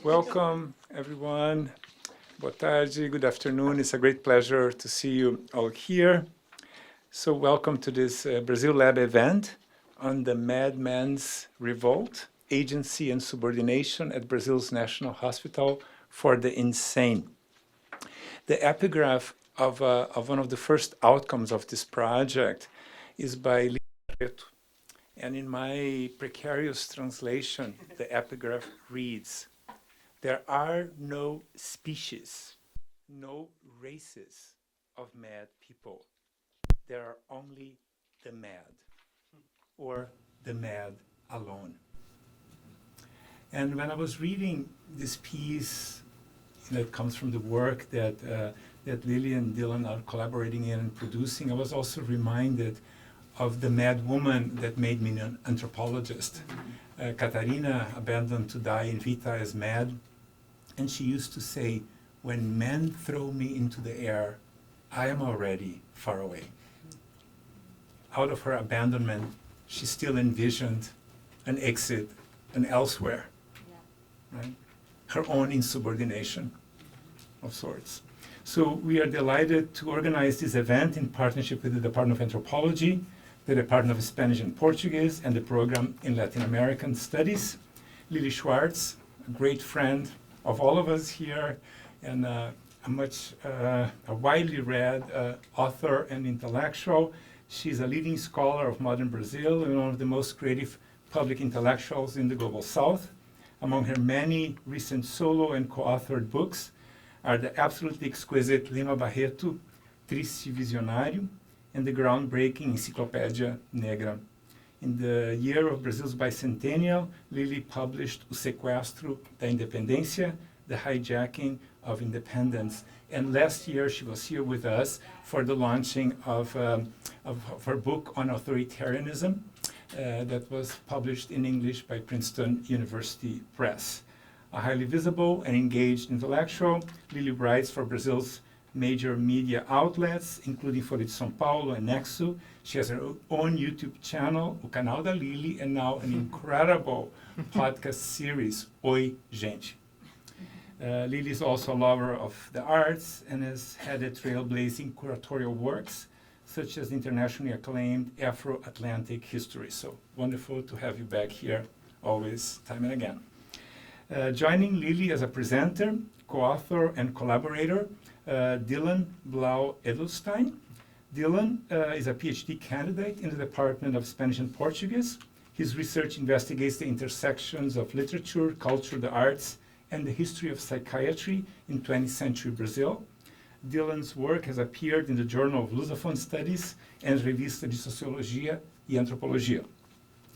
Welcome, everyone. Boa tarde, good afternoon. It's a great pleasure to see you all here. So welcome to this Brazil Lab event on the Madmen's Revolt, Agency and Subordination at Brazil's National Hospital for the Insane. The epigraph of one of the first outcomes of this project is by Lili Barreto. And in my precarious translation, the epigraph reads, "There are no species, no races of mad people. There are only the mad, or the mad alone." And when I was reading this piece that comes from the work that Lily and Dylan are collaborating in and producing, I was also reminded of the mad woman that made me an anthropologist. Catarina, abandoned to die in vita as mad, and she used to say, "When men throw me into the air, I am already far away." Out of her abandonment, she still envisioned an exit, an elsewhere, right? Her own insubordination of sorts. So we are delighted to organize this event in partnership with the Department of Anthropology, the Department of Spanish and Portuguese, and the Program in Latin American Studies. Lily Schwartz, a great friend of all of us here, and a widely read author and intellectual. She's a leading scholar of modern Brazil and one of the most creative public intellectuals in the Global South. Among her many recent solo and co-authored books are the absolutely exquisite Lima Barreto, Triste Visionário, and the groundbreaking Enciclopédia Negra. In the year of Brazil's bicentennial, Lily published O Sequestro da Independência, The Hijacking of Independence. And last year she was here with us for the launching of her book on authoritarianism that was published in English by Princeton University Press. A highly visible and engaged intellectual, Lily writes for Brazil's major media outlets, including Folha de São Paulo and Nexo. She has her own YouTube channel, o Canal da Lily, and now an incredible podcast series, Oi, Gente. Lily is also a lover of the arts and has headed trailblazing curatorial works, such as internationally acclaimed Afro-Atlantic history. So wonderful to have you back here, always, time and again. Joining Lily as a presenter, co-author, and collaborator, Dylan Blau-Edelstein. Dylan is a PhD candidate in the Department of Spanish and Portuguese. His research investigates the intersections of literature, culture, the arts, and the history of psychiatry in 20th century Brazil. Dylan's work has appeared in the Journal of Lusophone Studies and Revista de Sociologia e Antropologia.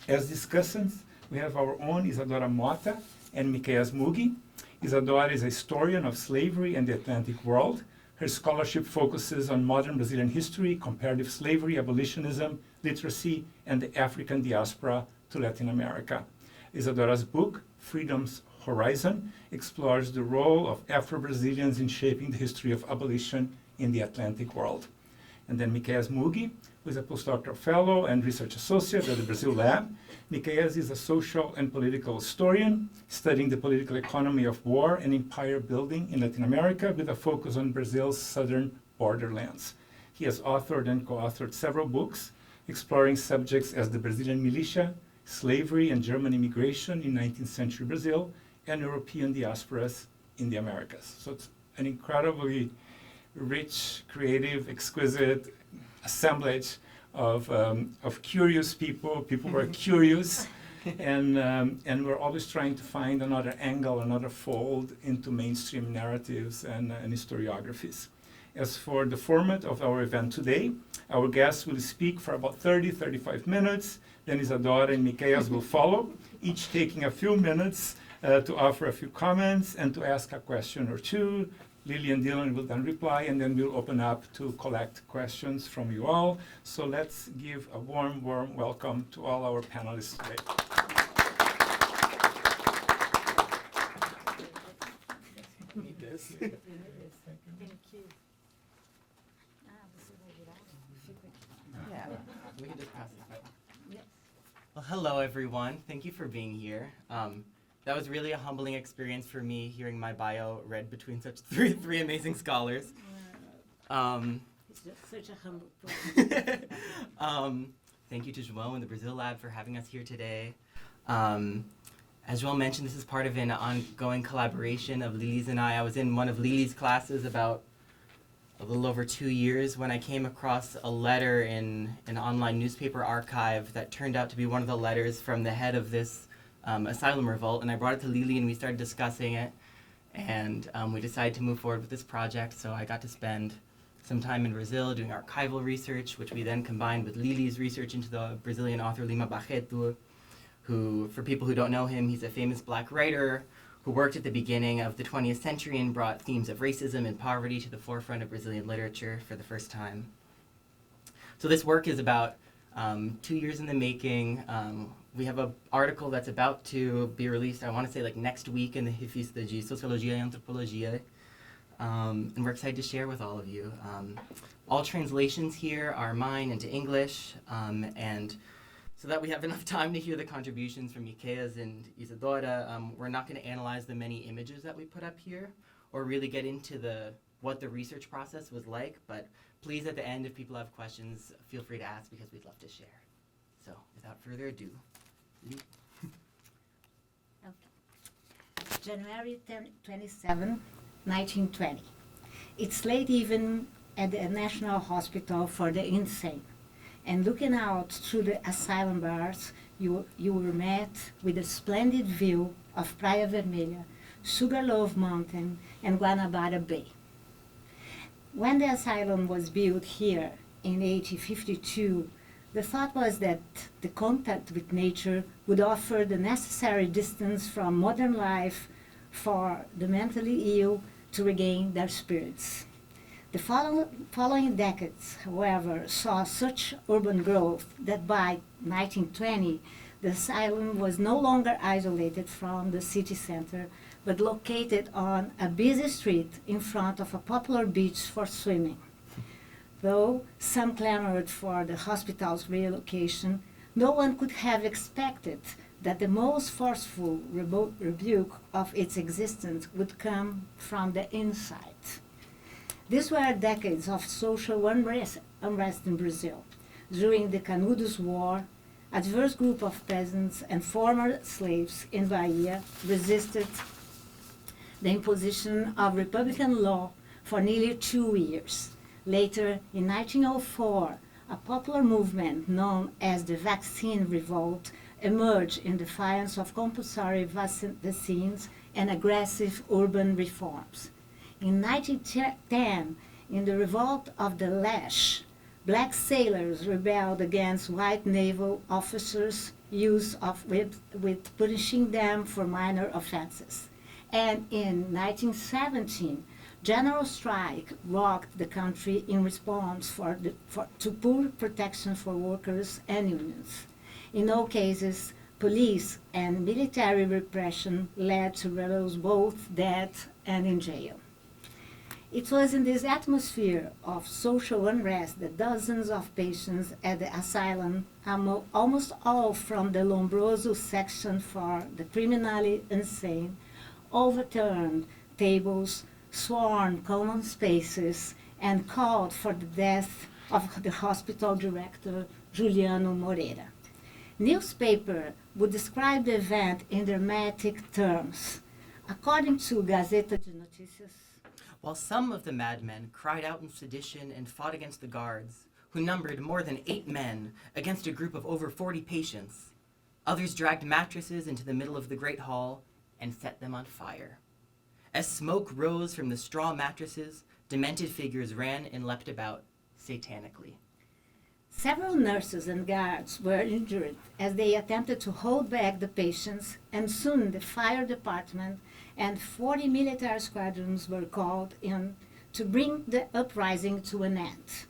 As discussants, we have our own Isadora Mota and Miqueias Mugi. Isadora is a historian of slavery and the Atlantic world. Her scholarship focuses on modern Brazilian history, comparative slavery, abolitionism, literacy, and the African diaspora to Latin America. Isadora's book, Freedom's Horizon, explores the role of Afro-Brazilians in shaping the history of abolition in the Atlantic world. And then Miqueias Mugi, who is a postdoctoral fellow and research associate at the Brazil Lab. Miqueias is a social and political historian, studying the political economy of war and empire building in Latin America with a focus on Brazil's southern borderlands. He has authored and co-authored several books exploring subjects as the Brazilian militia, slavery and German immigration in 19th century Brazil, and European diasporas in the Americas. So it's an incredibly rich, creative, exquisite assemblage of curious people who are curious, and we're always trying to find another angle, another fold into mainstream narratives and historiographies. As for the format of our event today, our guests will speak for about 35 minutes, then Isadora and Miqueias will follow, each taking a few minutes to offer a few comments and to ask a question or two. Lily and Dylan will then reply, and then we'll open up to collect questions from you all. So let's give a warm welcome to all our panelists today. Need this. Thank you. Yeah, we can just pass this back. Well, hello everyone. Thank you for being here. that was really a humbling experience for me, hearing my bio read between such three amazing scholars. It's just such a humble person. Thank you to João and the Brazil Lab for having us here today. As João mentioned, this is part of an ongoing collaboration of Lily's and I. I was in one of Lily's classes about a little over 2 years when I came across a letter in an online newspaper archive that turned out to be one of the letters from the head of this asylum revolt, and I brought it to Lily and we started discussing it, and we decided to move forward with this project. So I got to spend some time in Brazil doing archival research, which we then combined with Lily's research into the Brazilian author Lima Barreto, who, for people who don't know him, he's a famous black writer who worked at the beginning of the 20th century and brought themes of racism and poverty to the forefront of Brazilian literature for the first time. So this work is about 2 years in the making. We have an article that's about to be released, I want to say like next week, in the Revista de Sociologia e Antropologia. And we're excited to share with all of you. All translations here are mine into English, and so that we have enough time to hear the contributions from Miqueias and Isadora, we're not going to analyze the many images that we put up here or really get into what the research process was like, but please, at the end, if people have questions, feel free to ask because we'd love to share. So without further ado, Lee. Okay. January 27, 1920. It's late evening at the National Hospital for the Insane. And looking out through the asylum bars, you were met with a splendid view of Praia Vermelha, Sugarloaf Mountain, and Guanabara Bay. When the asylum was built here in 1852, the thought was that the contact with nature would offer the necessary distance from modern life for the mentally ill to regain their spirits. The following decades, however, saw such urban growth that by 1920, the asylum was no longer isolated from the city center, but located on a busy street in front of a popular beach for swimming. Though some clamored for the hospital's relocation, no one could have expected that the most forceful rebuke of its existence would come from the inside. These were decades of social unrest in Brazil. During the Canudos War, a diverse group of peasants and former slaves in Bahia resisted the imposition of Republican law for nearly 2 years. Later, in 1904, a popular movement known as the Vaccine Revolt emerged in defiance of compulsory vaccines and aggressive urban reforms. In 1910, in the Revolt of the Lash, black sailors rebelled against white naval officers' use of whips, with punishing them for minor offenses. And in 1917, general strike rocked the country in response to poor protection for workers and unions. In all cases, police and military repression led to rebels both dead and in jail. It was in this atmosphere of social unrest that dozens of patients at the asylum, almost all from the Lombroso section for the criminally insane, overturned tables, sworn common spaces, and called for the death of the hospital director, Juliano Moreira. Newspaper would describe the event in dramatic terms. According to Gazeta de Notícias, While some of the madmen cried out in sedition and fought against the guards, who numbered more than 8 men against a group of over 40 patients, others dragged mattresses into the middle of the great hall and set them on fire. As smoke rose from the straw mattresses, demented figures ran and leapt about satanically. several nurses and guards were injured as they attempted to hold back the patients, and soon the fire department and 40 military squadrons were called in to bring the uprising to an end.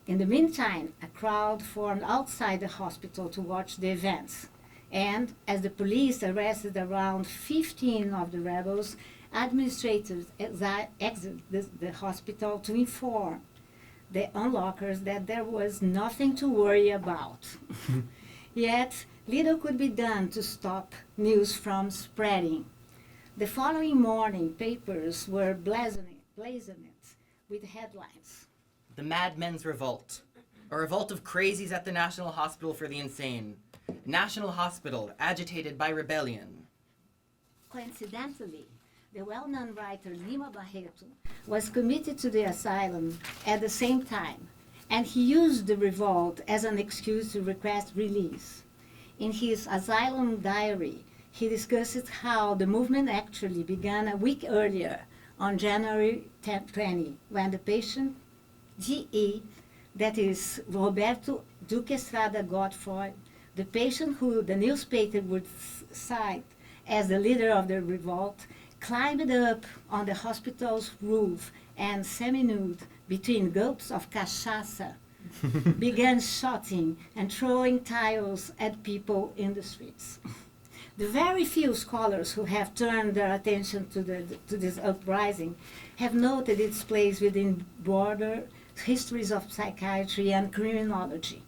In the meantime, a crowd formed outside the hospital to watch the events, and as the police arrested around 15 of the rebels, administrators exited the hospital to inform the onlookers that there was nothing to worry about. Yet, little could be done to stop news from spreading. The following morning, papers were blazoned with headlines. The Madmen's Revolt. A revolt of crazies at the National Hospital for the Insane. National Hospital agitated by rebellion. Coincidentally, the well-known writer Lima Barreto was committed to the asylum at the same time, and he used the revolt as an excuse to request release. In his asylum diary, he discusses how the movement actually began a week earlier, on January 20, when the patient, G.E., that is Roberto Duque Estrada Godfroy, the patient who the newspaper would cite as the leader of the revolt, climbed up on the hospital's roof and, semi-nude, between gulps of cachaça, began shouting and throwing tiles at people in the streets. The very few scholars who have turned their attention to this uprising have noted its place within broader histories of psychiatry and criminology,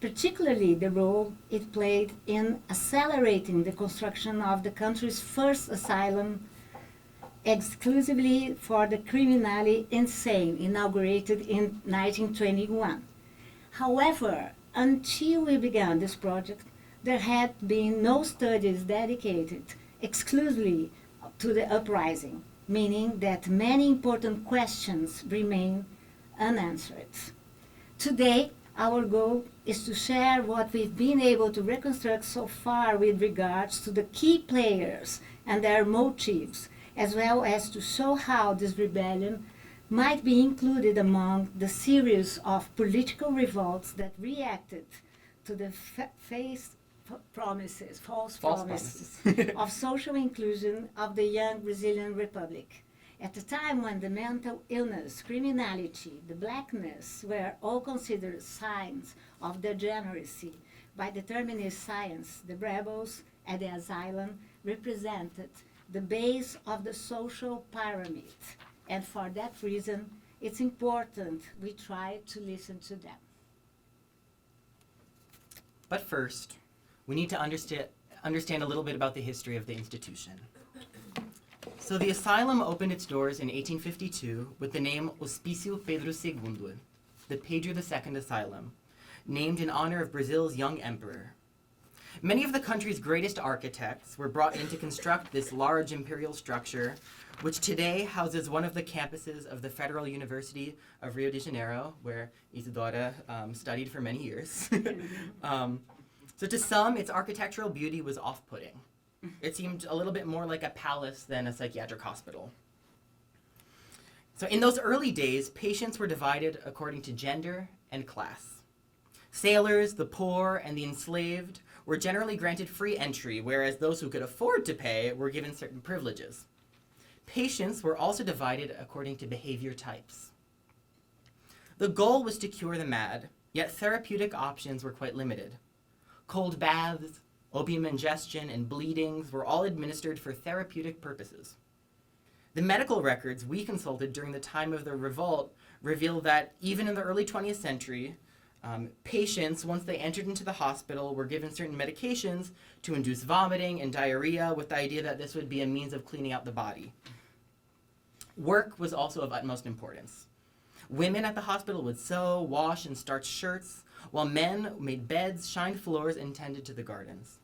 particularly the role it played in accelerating the construction of the country's first asylum exclusively for the criminally insane, inaugurated in 1921. However, until we began this project, there had been no studies dedicated exclusively to the uprising, meaning that many important questions remain unanswered. Today, our goal is to share what we've been able to reconstruct so far with regards to the key players and their motives, as well as to show how this rebellion might be included among the series of political revolts that reacted to the false promises of social inclusion of the young Brazilian Republic. At a time when the mental illness, criminality, the blackness were all considered signs of degeneracy by determinist science, the rebels at the asylum represented the base of the social pyramid. And for that reason, it's important we try to listen to them. But first, we need to understand a little bit about the history of the institution. So the asylum opened its doors in 1852 with the name Hospício Pedro II, the Pedro II Asylum, named in honor of Brazil's young emperor. Many of the country's greatest architects were brought in to construct this large imperial structure, which today houses one of the campuses of the Federal University of Rio de Janeiro, where Isadora studied for many years. So to some, its architectural beauty was off-putting. It seemed a little bit more like a palace than a psychiatric hospital. So in those early days, patients were divided according to gender and class. Sailors, the poor, and the enslaved were generally granted free entry, whereas those who could afford to pay were given certain privileges. Patients were also divided according to behavior types. The goal was to cure the mad, yet therapeutic options were quite limited. Cold baths, opium ingestion, and bleedings were all administered for therapeutic purposes. The medical records we consulted during the time of the revolt reveal that even in the early 20th century, patients, once they entered into the hospital, were given certain medications to induce vomiting and diarrhea with the idea that this would be a means of cleaning out the body. Work was also of utmost importance. Women at the hospital would sew, wash, and starch shirts, while men made beds, shined floors, and tended to the gardens.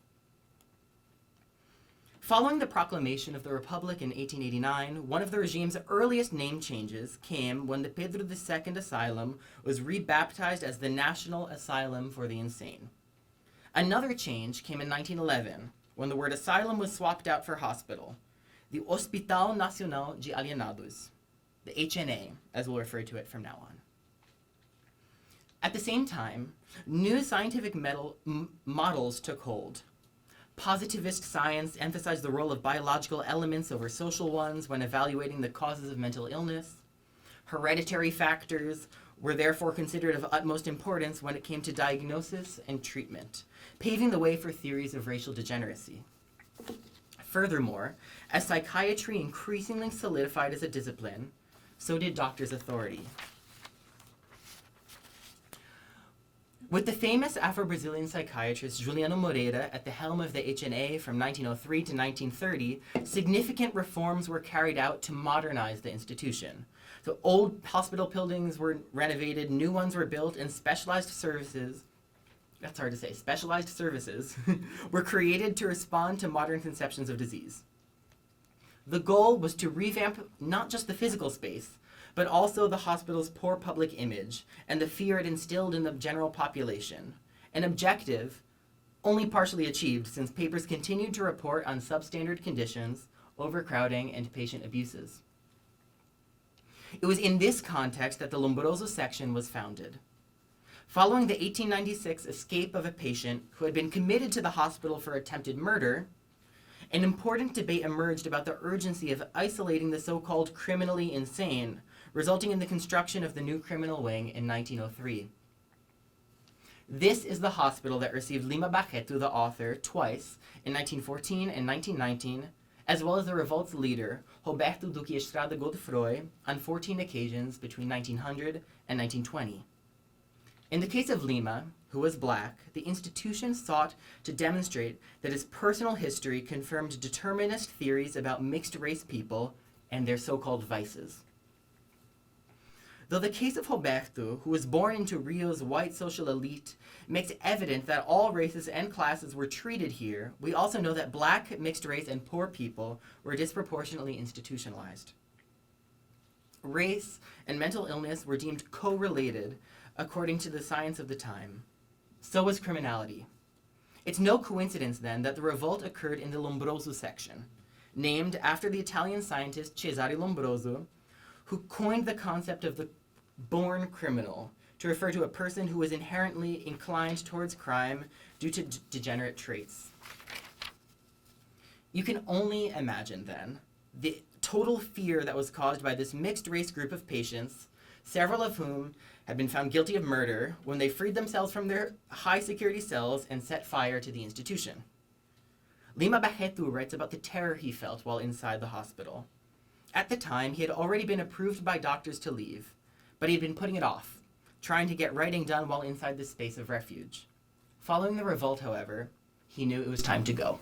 Following the proclamation of the Republic in 1889, one of the regime's earliest name changes came when the Pedro II Asylum was rebaptized as the National Asylum for the Insane. Another change came in 1911, when the word asylum was swapped out for hospital, the Hospital Nacional de Alienados, the HNA, as we'll refer to it from now on. At the same time, new scientific models took hold. Positivist science emphasized the role of biological elements over social ones when evaluating the causes of mental illness. Hereditary factors were therefore considered of utmost importance when it came to diagnosis and treatment, paving the way for theories of racial degeneracy. Furthermore, as psychiatry increasingly solidified as a discipline, so did doctors' authority. With the famous Afro-Brazilian psychiatrist Juliano Moreira at the helm of the HNA from 1903 to 1930, significant reforms were carried out to modernize the institution. So old hospital buildings were renovated, new ones were built, and specialized services were created to respond to modern conceptions of disease. The goal was to revamp not just the physical space, but also the hospital's poor public image and the fear it instilled in the general population, an objective only partially achieved since papers continued to report on substandard conditions, overcrowding, and patient abuses. It was in this context that the Lombroso section was founded. Following the 1896 escape of a patient who had been committed to the hospital for attempted murder, an important debate emerged about the urgency of isolating the so-called criminally insane, resulting in the construction of the new criminal wing in 1903. This is the hospital that received Lima Barreto, the author, twice, in 1914 and 1919, as well as the Revolt's leader, Roberto Duque Estrada Godefroy, on 14 occasions between 1900 and 1920. In the case of Lima, who was black, the institution sought to demonstrate that his personal history confirmed determinist theories about mixed-race people and their so-called vices. Though the case of Roberto, who was born into Rio's white social elite, makes evident that all races and classes were treated here, we also know that black, mixed race, and poor people were disproportionately institutionalized. Race and mental illness were deemed co-related according to the science of the time. So was criminality. It's no coincidence, then, that the revolt occurred in the Lombroso section, named after the Italian scientist Cesare Lombroso, who coined the concept of the born criminal to refer to a person who was inherently inclined towards crime due to degenerate traits. You can only imagine, then, the total fear that was caused by this mixed-race group of patients, several of whom had been found guilty of murder when they freed themselves from their high-security cells and set fire to the institution. Lima Barreto writes about the terror he felt while inside the hospital. At the time, he had already been approved by doctors to leave, but he had been putting it off, trying to get writing done while inside this space of refuge. Following the revolt, however, he knew it was time to go.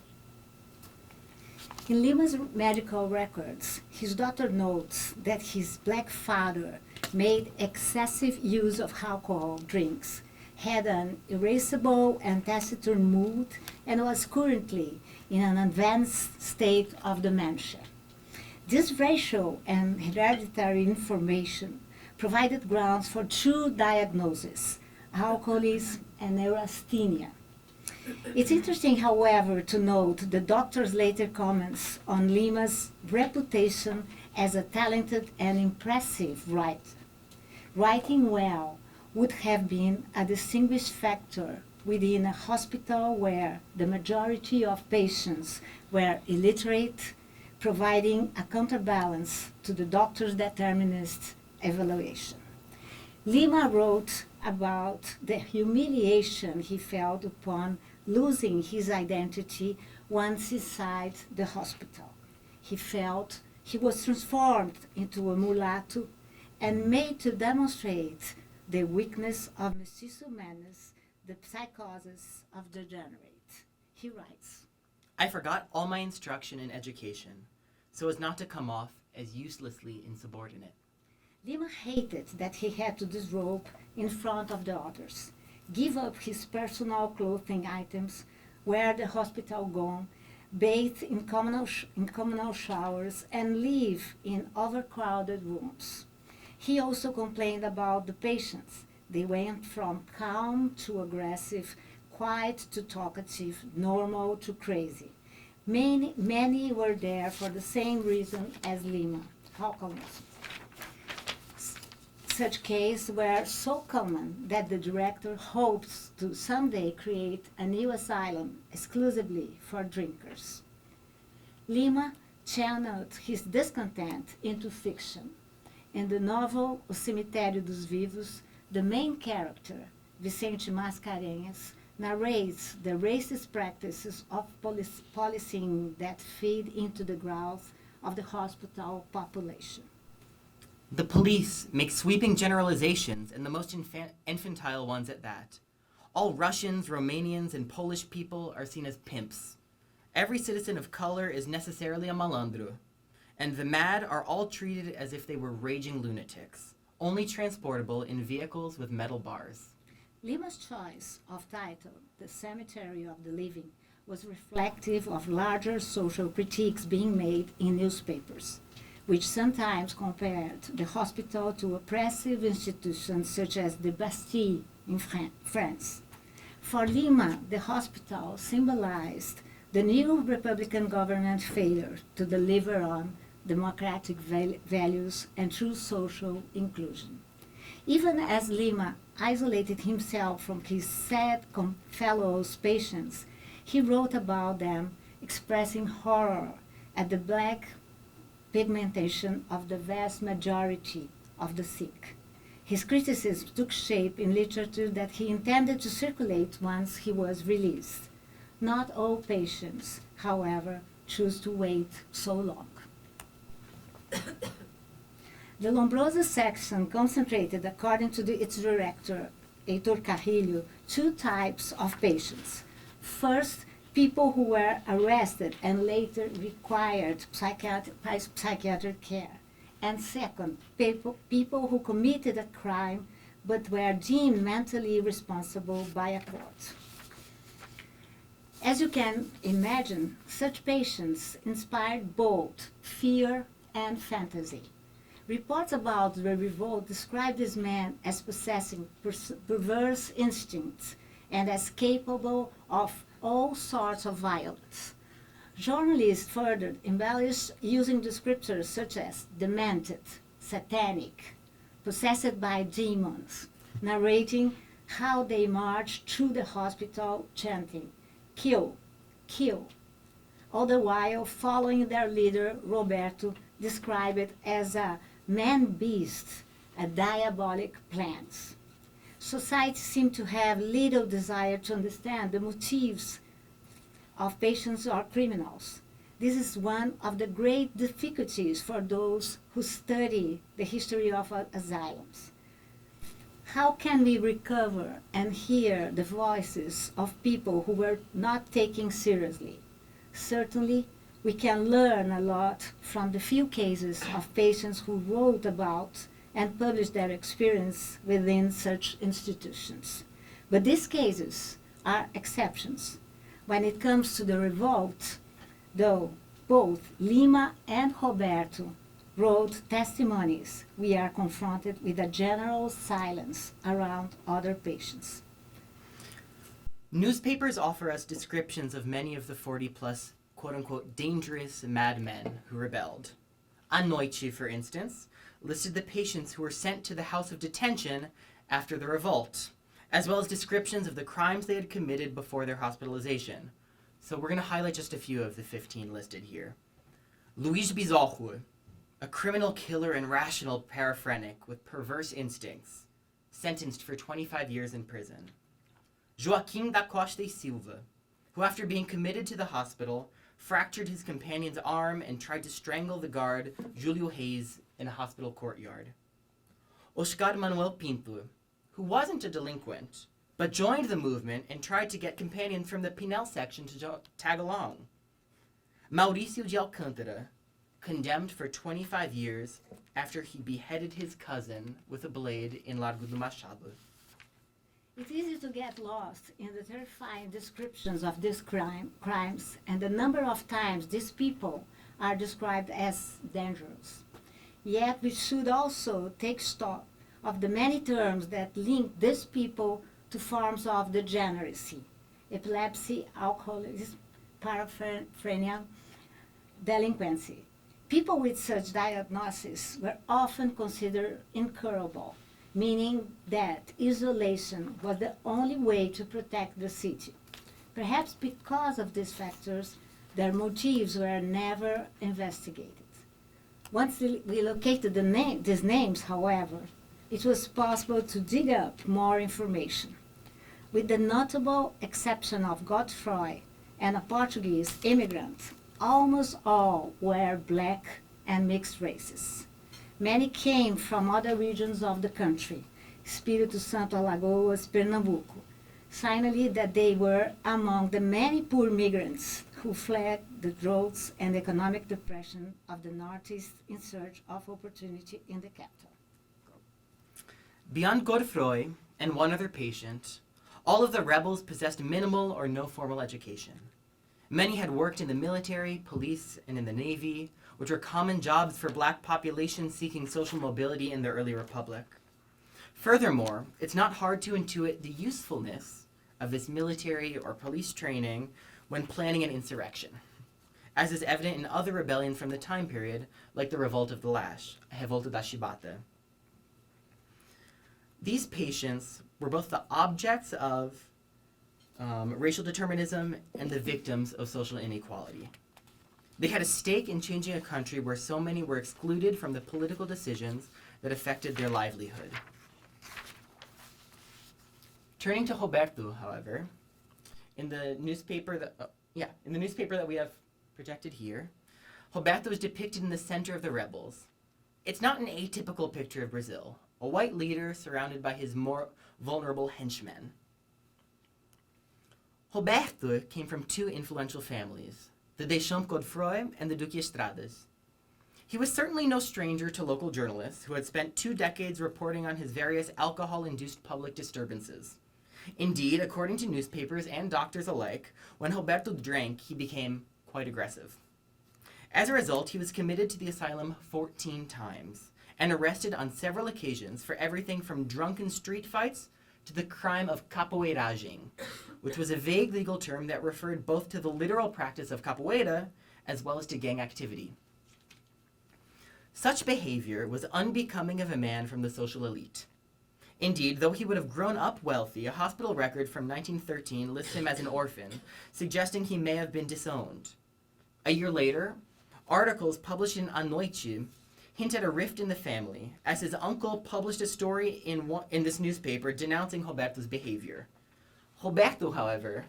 In Lima's medical records, his daughter notes that his black father made excessive use of alcohol drinks, had an irascible and taciturn mood, and was currently in an advanced state of dementia. This racial and hereditary information provided grounds for two diagnoses, alcoholism and neurasthenia. It's interesting, however, to note the doctor's later comments on Lima's reputation as a talented and impressive writer. Writing well would have been a distinguished factor within a hospital where the majority of patients were illiterate, providing a counterbalance to the doctor's determinist evaluation. Lima wrote about the humiliation he felt upon losing his identity once inside the hospital. He felt he was transformed into a mulatto and made to demonstrate the weakness of mestizo madness, the psychosis of degenerate. He writes, I forgot all my instruction and education, so as not to come off as uselessly insubordinate. Lima hated that he had to disrobe in front of the others, give up his personal clothing items, wear the hospital gown, bathe in communal showers, and live in overcrowded rooms. He also complained about the patients. They went from calm to aggressive, quiet to talkative, normal to crazy. Many were there for the same reason as Lima, alcoholism. Such cases were so common that the director hopes to someday create a new asylum exclusively for drinkers. Lima channeled his discontent into fiction. In the novel O Cemitério dos Vivos, the main character, Vicente Mascarenhas, narrates the racist practices of policing that feed into the growth of the hospital population. The police make sweeping generalizations, and the most infantile ones at that. All Russians, Romanians, and Polish people are seen as pimps. Every citizen of color is necessarily a malandro, and the mad are all treated as if they were raging lunatics, only transportable in vehicles with metal bars. Lima's choice of title, The Cemetery of the Living, was reflective of larger social critiques being made in newspapers, which sometimes compared the hospital to oppressive institutions such as the Bastille in France. For Lima, the hospital symbolized the new Republican government's failure to deliver on democratic values and true social inclusion. Even as Lima isolated himself from his sad fellow patients, he wrote about them, expressing horror at the black pigmentation of the vast majority of the sick. His criticism took shape in literature that he intended to circulate once he was released. Not all patients, however, choose to wait so long. The Lombroso section concentrated, according to its director, Heitor Carrillo, two types of patients. First, people who were arrested and later required psychiatric care. And second, people who committed a crime but were deemed mentally responsible by a court. As you can imagine, such patients inspired both fear and fantasy. Reports about the revolt describe these men as possessing perverse instincts and as capable of all sorts of violence. Journalists further embellished using descriptors such as demented, satanic, possessed by demons, narrating how they marched through the hospital chanting, "Kill, kill," all the while following their leader, Roberto, described it as a man-beast, a diabolic plant. Society seemed to have little desire to understand the motives of patients or criminals. This is one of the great difficulties for those who study the history of asylums. How can we recover and hear the voices of people who were not taken seriously? Certainly, we can learn a lot from the few cases of patients who wrote about and published their experience within such institutions. But these cases are exceptions. When it comes to the revolt, though both Lima and Roberto wrote testimonies, we are confronted with a general silence around other patients. Newspapers offer us descriptions of many of the 40-plus quote-unquote dangerous madmen who rebelled. A Noite, for instance, listed the patients who were sent to the house of detention after the revolt, as well as descriptions of the crimes they had committed before their hospitalization. So we're going to highlight just a few of the 15 listed here. Luís Bizarro, a criminal killer and rational paraphrenic with perverse instincts, sentenced for 25 years in prison. Joaquim da Costa e Silva, who after being committed to the hospital, fractured his companion's arm and tried to strangle the guard, Julio Reis, in a hospital courtyard. Oscar Manuel Pinto, who wasn't a delinquent, but joined the movement and tried to get companions from the Pinel section to tag along. Mauricio de Alcântara, condemned for 25 years after he beheaded his cousin with a blade in Largo do Machado. It's easy to get lost in the terrifying descriptions of these crimes and the number of times these people are described as dangerous. Yet we should also take stock of the many terms that link these people to forms of degeneracy: epilepsy, alcoholism, paraphernalia, delinquency. People with such diagnoses were often considered incurable, meaning that isolation was the only way to protect the city. Perhaps because of these factors, their motives were never investigated. Once we located these names, however, it was possible to dig up more information. With the notable exception of Godfroy and a Portuguese immigrant, almost all were black and mixed races. Many came from other regions of the country, Espírito Santo, Alagoas, Pernambuco. Finally, that they were among the many poor migrants who fled the droughts and economic depression of the Northeast in search of opportunity in the capital. Beyond Godefroy and one other patient, all of the rebels possessed minimal or no formal education. Many had worked in the military, police, and in the navy, which were common jobs for black populations seeking social mobility in the early republic. Furthermore, it's not hard to intuit the usefulness of this military or police training when planning an insurrection, as is evident in other rebellions from the time period, like the Revolt of the Lash, Revolta da Chibata. These patients were both the objects of racial determinism and the victims of social inequality. They had a stake in changing a country where so many were excluded from the political decisions that affected their livelihood. Turning to Roberto, however, in the newspaper that we have projected here, Roberto is depicted in the center of the rebels. It's not an atypical picture of Brazil, a white leader surrounded by his more vulnerable henchmen. Roberto came from two influential families, the Deschamps Godefroy and the Duque Estradas. He was certainly no stranger to local journalists who had spent 2 decades reporting on his various alcohol-induced public disturbances. Indeed, according to newspapers and doctors alike, when Roberto drank, he became quite aggressive. As a result, he was committed to the asylum 14 times and arrested on several occasions for everything from drunken street fights to the crime of capoeiragem, which was a vague legal term that referred both to the literal practice of capoeira as well as to gang activity. Such behavior was unbecoming of a man from the social elite. Indeed, though he would have grown up wealthy, a hospital record from 1913 lists him as an orphan, suggesting he may have been disowned. A year later, articles published in A Noite hint at a rift in the family, as his uncle published a story in this newspaper denouncing Roberto's behavior. Roberto, however,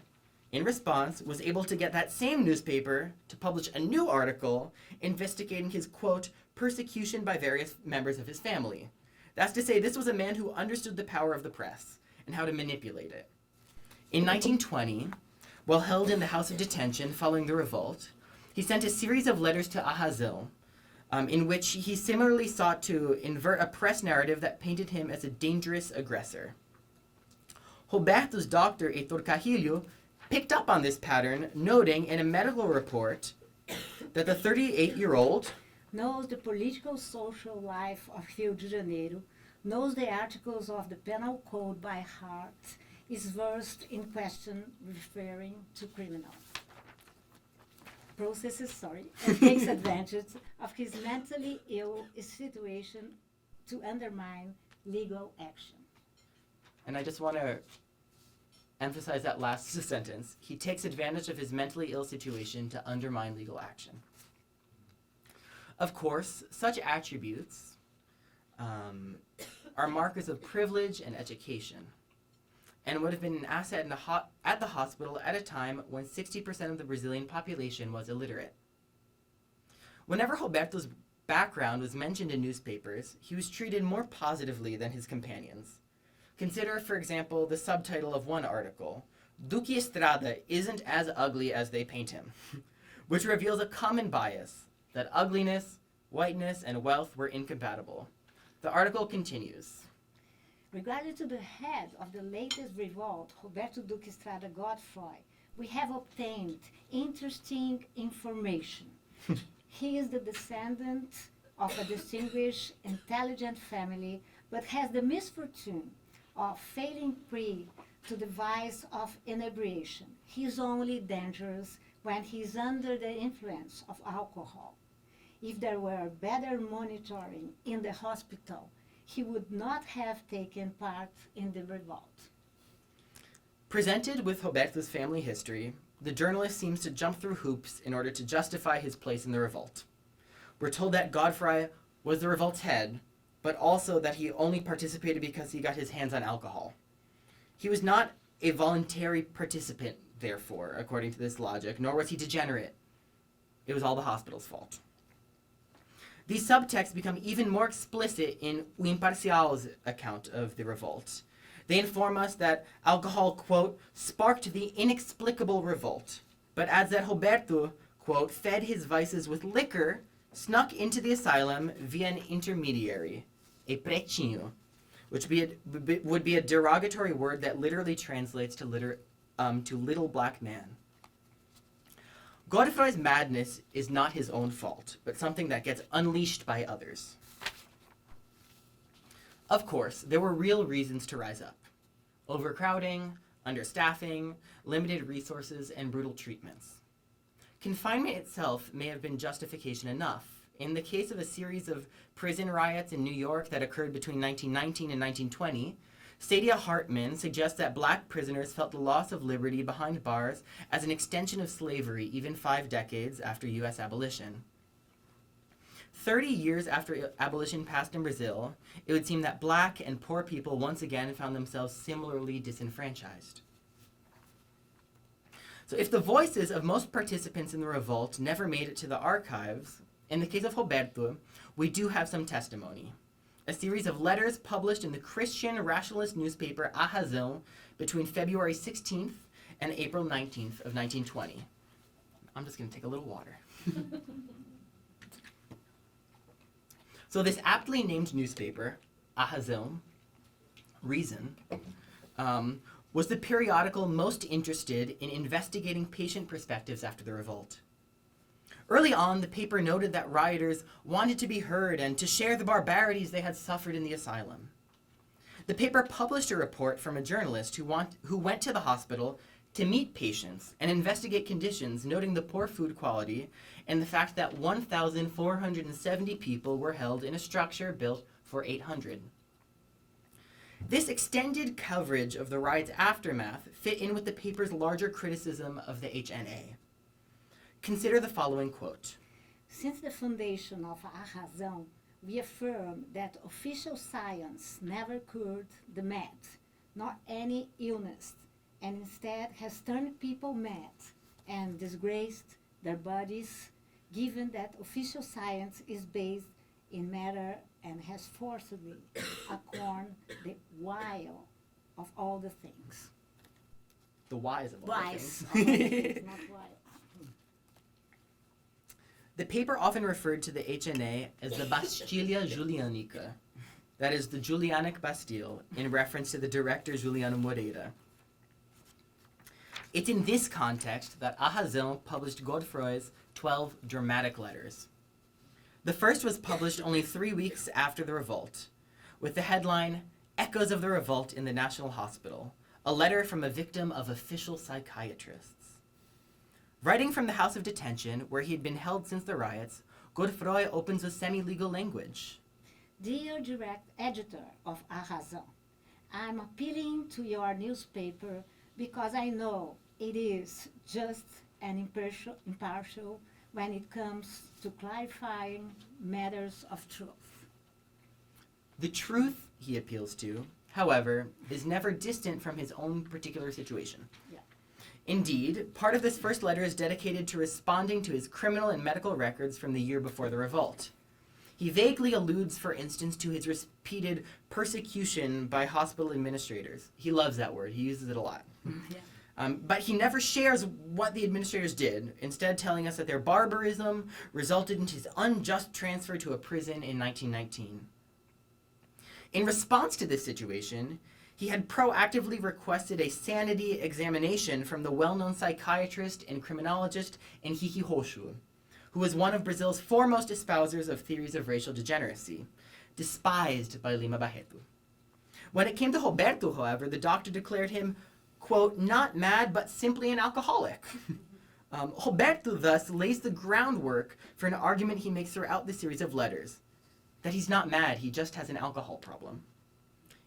in response, was able to get that same newspaper to publish a new article investigating his, quote, persecution by various members of his family. That's to say, this was a man who understood the power of the press and how to manipulate it. In 1920, while held in the house of detention following the revolt, he sent a series of letters to Arrasão, in which he similarly sought to invert a press narrative that painted him as a dangerous aggressor. Roberto's doctor, Heitor Carrilho, picked up on this pattern, noting in a medical report that the 38-year-old knows the political social life of Rio de Janeiro, knows the articles of the penal code by heart, is versed in question referring to criminal processes, and takes advantage of his mentally ill situation to undermine legal action. And I just want to emphasize that last sentence. He takes advantage of his mentally ill situation to undermine legal action. Of course, such attributes are markers of privilege and education, and would have been an asset at the hospital at a time when 60% of the Brazilian population was illiterate. Whenever Roberto's background was mentioned in newspapers, he was treated more positively than his companions. Consider, for example, the subtitle of one article, Duque Estrada isn't as ugly as they paint him, which reveals a common bias, that ugliness, whiteness, and wealth were incompatible. The article continues. Regarding to the head of the latest revolt, Roberto Duque Estrada Godefroy, we have obtained interesting information. He is the descendant of a distinguished, intelligent family, but has the misfortune of failing prey to the vice of inebriation. He is only dangerous when he is under the influence of alcohol. If there were better monitoring in the hospital, he would not have taken part in the revolt. Presented with Roberto's family history, the journalist seems to jump through hoops in order to justify his place in the revolt. We're told that Godefroy was the revolt's head, but also that he only participated because he got his hands on alcohol. He was not a voluntary participant, therefore, according to this logic, nor was he degenerate. It was all the hospital's fault. These subtexts become even more explicit in O Imparcial's account of the revolt. They inform us that alcohol, quote, sparked the inexplicable revolt, but adds that Roberto, quote, fed his vices with liquor, snuck into the asylum via an intermediary, a pretinho, which would be a derogatory word that literally translates to little black man. Godfrey's madness is not his own fault, but something that gets unleashed by others. Of course, there were real reasons to rise up. Overcrowding, understaffing, limited resources, and brutal treatments. Confinement itself may have been justification enough. In the case of a series of prison riots in New York that occurred between 1919 and 1920, Sadia Hartman suggests that black prisoners felt the loss of liberty behind bars as an extension of slavery even 5 decades after U.S. abolition. 30 years after abolition passed in Brazil, it would seem that black and poor people once again found themselves similarly disenfranchised. So if the voices of most participants in the revolt never made it to the archives, in the case of Roberto, we do have some testimony. A series of letters published in the Christian rationalist newspaper A Razão between February 16th and April 19th of 1920. I'm just going to take a little water. So this aptly named newspaper, A Razão, Reason, was the periodical most interested in investigating patient perspectives after the revolt. Early on, the paper noted that rioters wanted to be heard and to share the barbarities they had suffered in the asylum. The paper published a report from a journalist who went to the hospital to meet patients and investigate conditions, noting the poor food quality and the fact that 1,470 people were held in a structure built for 800. This extended coverage of the riot's aftermath fit in with the paper's larger criticism of the HNA. Consider the following quote. Since the foundation of A Razão, we affirm that official science never cured the mad, nor any illness, and instead has turned people mad and disgraced their bodies, given that official science is based in matter and has forcibly acquired the wile of all the things. The whys of all the Wise, things. not wile. The paper often referred to the HNA as the Bastilia Julianica, that is, the Julianic Bastille, in reference to the director Juliano Moreira. It's in this context that A Razão published Godfroy's 12 dramatic letters. The first was published only 3 weeks after the revolt, with the headline, Echoes of the Revolt in the National Hospital, a letter from a victim of official psychiatrists. Writing from the house of detention, where he had been held since the riots, Godfroy opens with semi-legal language. Dear direct editor of A Razão, I'm appealing to your newspaper because I know it is just and impartial when it comes to clarifying matters of truth. The truth he appeals to, however, is never distant from his own particular situation. Yeah. Indeed, part of this first letter is dedicated to responding to his criminal and medical records from the year before the revolt. He vaguely alludes, for instance, to his repeated persecution by hospital administrators. He loves that word. He uses it a lot. Yeah. But he never shares what the administrators did, instead telling us that their barbarism resulted in his unjust transfer to a prison in 1919. In response to this situation, he had proactively requested a sanity examination from the well-known psychiatrist and criminologist Henrique Roxo, who was one of Brazil's foremost espousers of theories of racial degeneracy, despised by Lima Barreto. When it came to Roberto, however, the doctor declared him, quote, not mad, but simply an alcoholic. Roberto thus lays the groundwork for an argument he makes throughout the series of letters, that he's not mad, he just has an alcohol problem.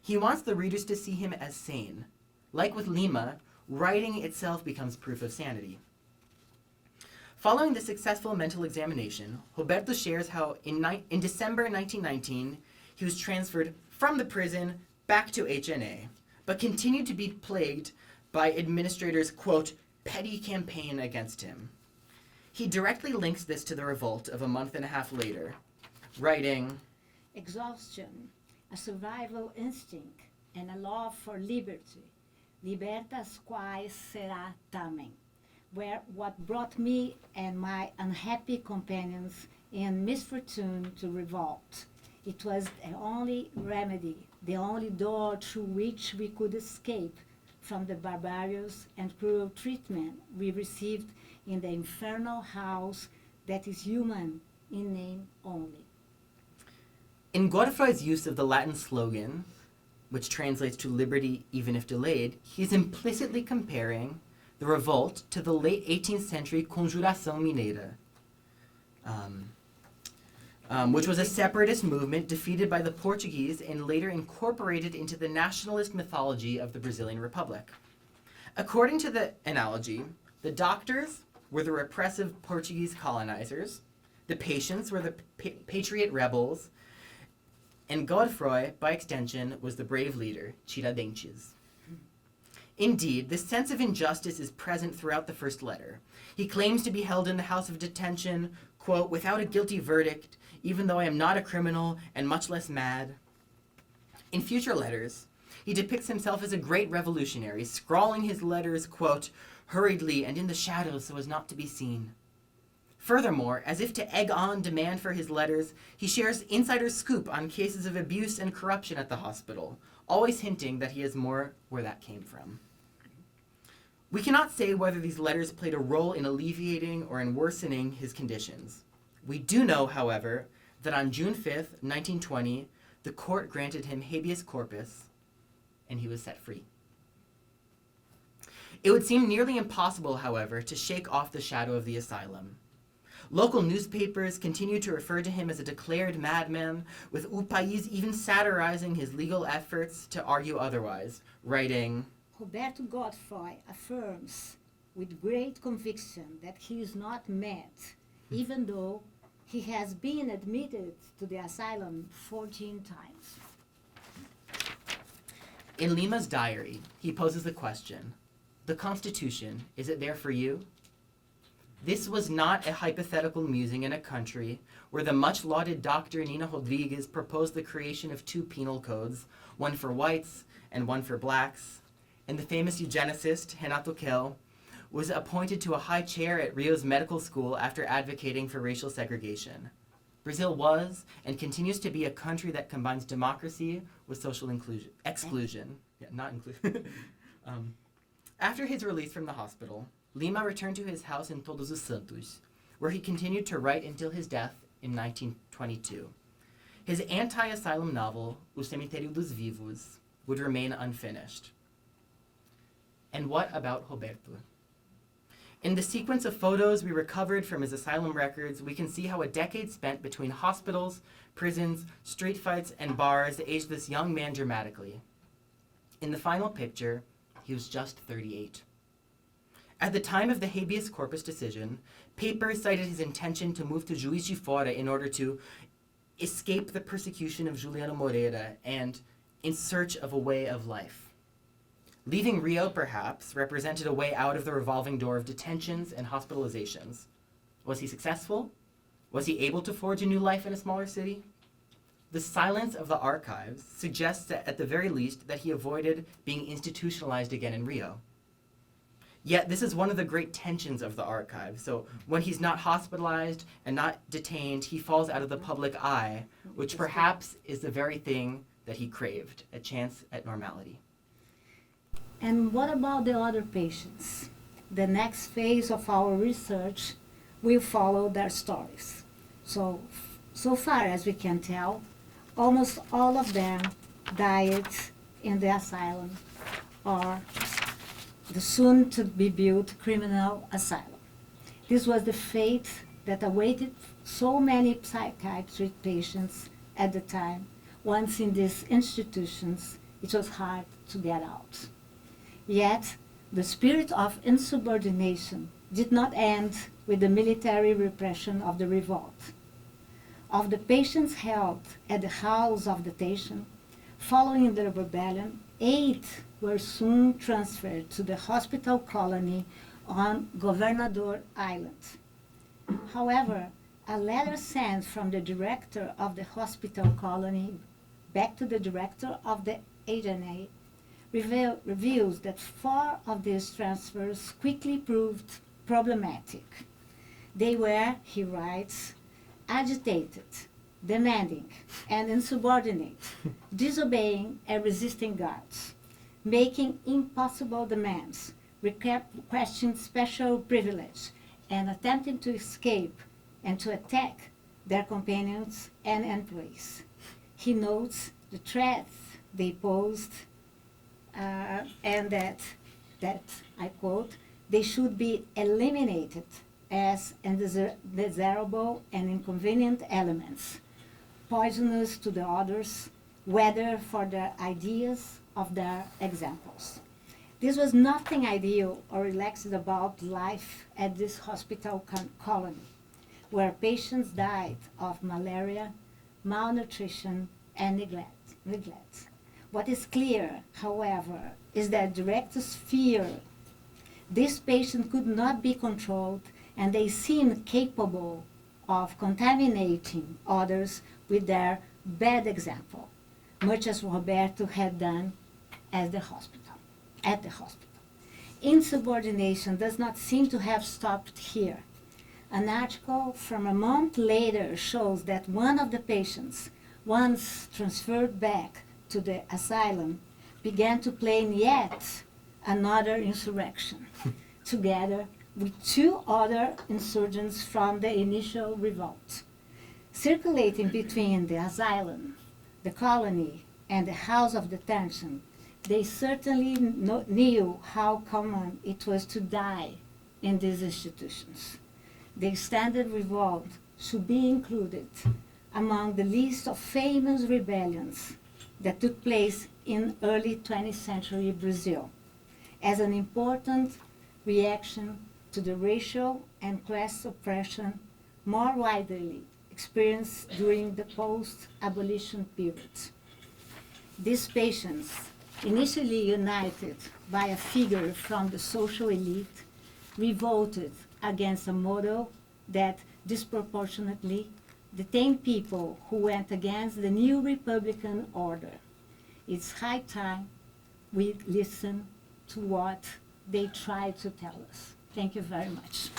He wants the readers to see him as sane. Like with Lima, writing itself becomes proof of sanity. Following the successful mental examination, Roberto shares how in December 1919, he was transferred from the prison back to HNA, but continued to be plagued by administrators' quote, petty campaign against him. He directly links this to the revolt of a month and a half later, writing, Exhaustion, a survival instinct, and a love for liberty. Libertas quae será tamen, where what brought me and my unhappy companions in misfortune to revolt. It was the only remedy, the only door through which we could escape from the barbarous and cruel treatment we received in the infernal house that is human in name only. In Godefroy's use of the Latin slogan, which translates to liberty even if delayed, he is implicitly comparing the revolt to the late 18th century Conjuração Mineira, which was a separatist movement defeated by the Portuguese and later incorporated into the nationalist mythology of the Brazilian Republic. According to the analogy, the doctors were the repressive Portuguese colonizers, the patients were the patriot rebels, and Godefroy, by extension, was the brave leader, Tiradentes. Indeed, this sense of injustice is present throughout the first letter. He claims to be held in the house of detention, quote, without a guilty verdict, even though I am not a criminal and much less mad. In future letters, he depicts himself as a great revolutionary, scrawling his letters, quote, hurriedly and in the shadows so as not to be seen. Furthermore, as if to egg on demand for his letters, he shares insider scoop on cases of abuse and corruption at the hospital, always hinting that he has more where that came from. We cannot say whether these letters played a role in alleviating or in worsening his conditions. We do know, however, that on June 5th, 1920, the court granted him habeas corpus, and he was set free. It would seem nearly impossible, however, to shake off the shadow of the asylum. Local newspapers continue to refer to him as a declared madman, with O País even satirizing his legal efforts to argue otherwise, writing, Roberto Godefroy affirms with great conviction that he is not mad, even though he has been admitted to the asylum 14 times. In Lima's diary, he poses the question, the Constitution, is it there for you? This was not a hypothetical musing in a country where the much-lauded Dr. Nina Rodrigues proposed the creation of two penal codes, one for whites and one for blacks, and the famous eugenicist Renato Kell was appointed to a high chair at Rio's medical school after advocating for racial segregation. Brazil was and continues to be a country that combines democracy with social exclusion. Yeah, not inclusion. After his release from the hospital, Lima returned to his house in Todos os Santos, where he continued to write until his death in 1922. His anti-asylum novel, O Cemitério dos Vivos, would remain unfinished. And what about Roberto? In the sequence of photos we recovered from his asylum records, we can see how a decade spent between hospitals, prisons, street fights, and bars aged this young man dramatically. In the final picture, he was just 38. At the time of the habeas corpus decision, papers cited his intention to move to Juiz de Fora in order to escape the persecution of Juliano Moreira and in search of a way of life. Leaving Rio, perhaps, represented a way out of the revolving door of detentions and hospitalizations. Was he successful? Was he able to forge a new life in a smaller city? The silence of the archives suggests that, at the very least, that he avoided being institutionalized again in Rio. Yet this is one of the great tensions of the archive. So when he's not hospitalized and not detained, he falls out of the public eye, which perhaps is the very thing that he craved, a chance at normality. And what about the other patients? The next phase of our research will follow their stories. So far as we can tell, almost all of them died in the asylum or the soon-to-be-built criminal asylum. This was the fate that awaited so many psychiatric patients at the time. Once in these institutions, it was hard to get out. Yet, the spirit of insubordination did not end with the military repression of the revolt. Of the patients held at the house of detention, following the rebellion, 8 were soon transferred to the hospital colony on Governador Island. However, a letter sent from the director of the hospital colony back to the director of the HNA reveals that 4 of these transfers quickly proved problematic. They were, he writes, agitated, demanding, and insubordinate, disobeying and resisting guards, making impossible demands, requesting special privilege, and attempting to escape and to attack their companions and employees. He notes the threats they posed and that, I quote, they should be eliminated as undesirable and inconvenient elements, poisonous to the others, whether for the ideas of their examples. This was nothing ideal or relaxed about life at this hospital colony, where patients died of malaria, malnutrition, and neglect. What is clear, however, is that directors fear this patient could not be controlled, and they seem capable of contaminating others with their bad example, much as Roberto had done at the hospital. Insubordination does not seem to have stopped here. An article from a month later shows that one of the patients, once transferred back to the asylum, began to plan yet another insurrection, together with 2 other insurgents from the initial revolt. Circulating between the asylum, the colony, and the house of detention, they certainly knew how common it was to die in these institutions. The extended revolt should be included among the list of famous rebellions that took place in early 20th century Brazil as an important reaction to the racial and class oppression more widely experienced during the post-abolition period. These patients, initially united by a figure from the social elite, revolted against a model that disproportionately detained people who went against the new Republican order. It's high time we listen to what they try to tell us. Thank you very much.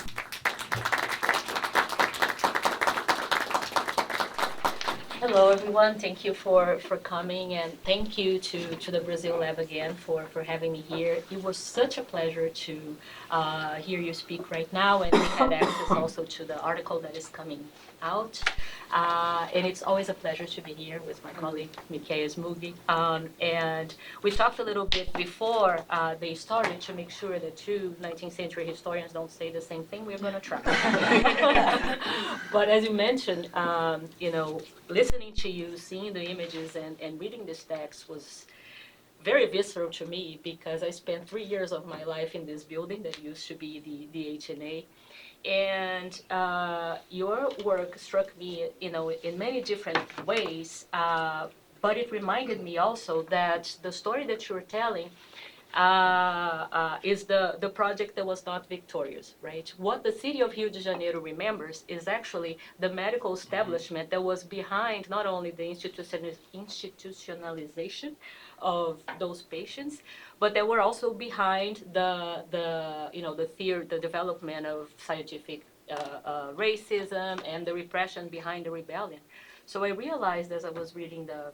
Hello, everyone. Thank you for coming, and thank you to the Brazil Lab again for having me here. It was such a pleasure to hear you speak right now, and we had access also to the article that is coming out. And it's always a pleasure to be here with my colleague, Mikhail Smugi. And we talked a little bit before they started to make sure that 2 19th century historians don't say the same thing. We're going to try. But as you mentioned, listening to you, seeing the images, and reading this text was very visceral to me, because I spent 3 years of my life in this building that used to be the HNA. And your work struck me, in many different ways, but it reminded me also that the story that you're telling is the project that was not victorious, right? What the city of Rio de Janeiro remembers is actually the medical establishment that was behind not only the institutionalization of those patients, but they were also behind the development of scientific racism and the repression behind the rebellion. So I realized as I was reading the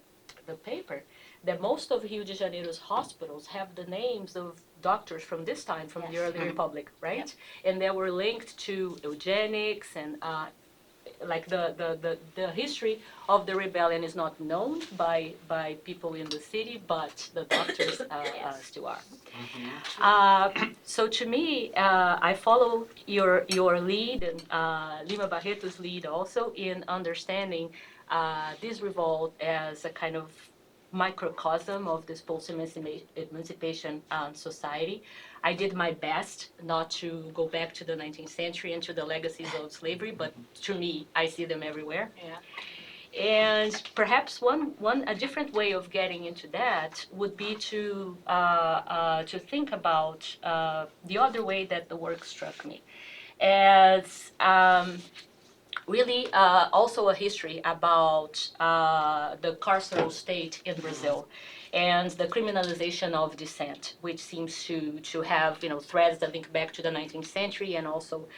paper that most of Rio de Janeiro's hospitals have the names of doctors from this time, from the early republic, right? Yep. And they were linked to eugenics and like the history of the rebellion is not known by people in the city, but the doctors still are. So to me, I follow your lead and Lima Barreto's lead also in understanding this revolt as a kind of microcosm of this post-emancipation society. I did my best not to go back to the 19th century and to the legacies of slavery, but to me, I see them everywhere. Yeah. And perhaps a different way of getting into that would be to think about the other way that the work struck me as really also a history about the carceral state in Brazil. and the criminalization of dissent, which seems to have threads that link back to the 19th century and also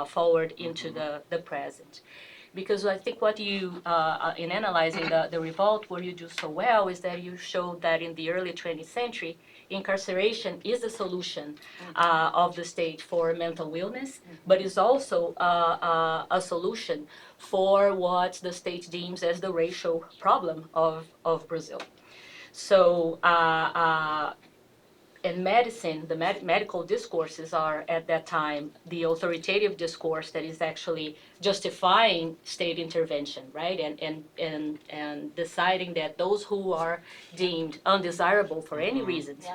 forward into the present. Because I think what you, in analyzing the revolt, what you do so well is that you show that in the early 20th century, incarceration is the solution of the state for mental illness, but is also a solution for what the state deems as the racial problem of Brazil. So in medicine, the medical discourses are at that time the authoritative discourse that is actually justifying state intervention, right? And deciding that those who are deemed undesirable for any reasons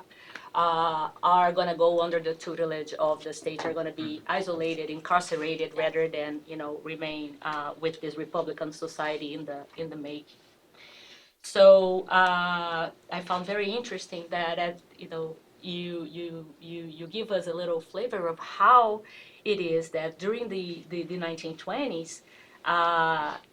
are going to go under the tutelage of the state, are going to be isolated, incarcerated, rather than remain with this Republican society in the making. So I found very interesting that you give us a little flavor of how it is that during the 1920s,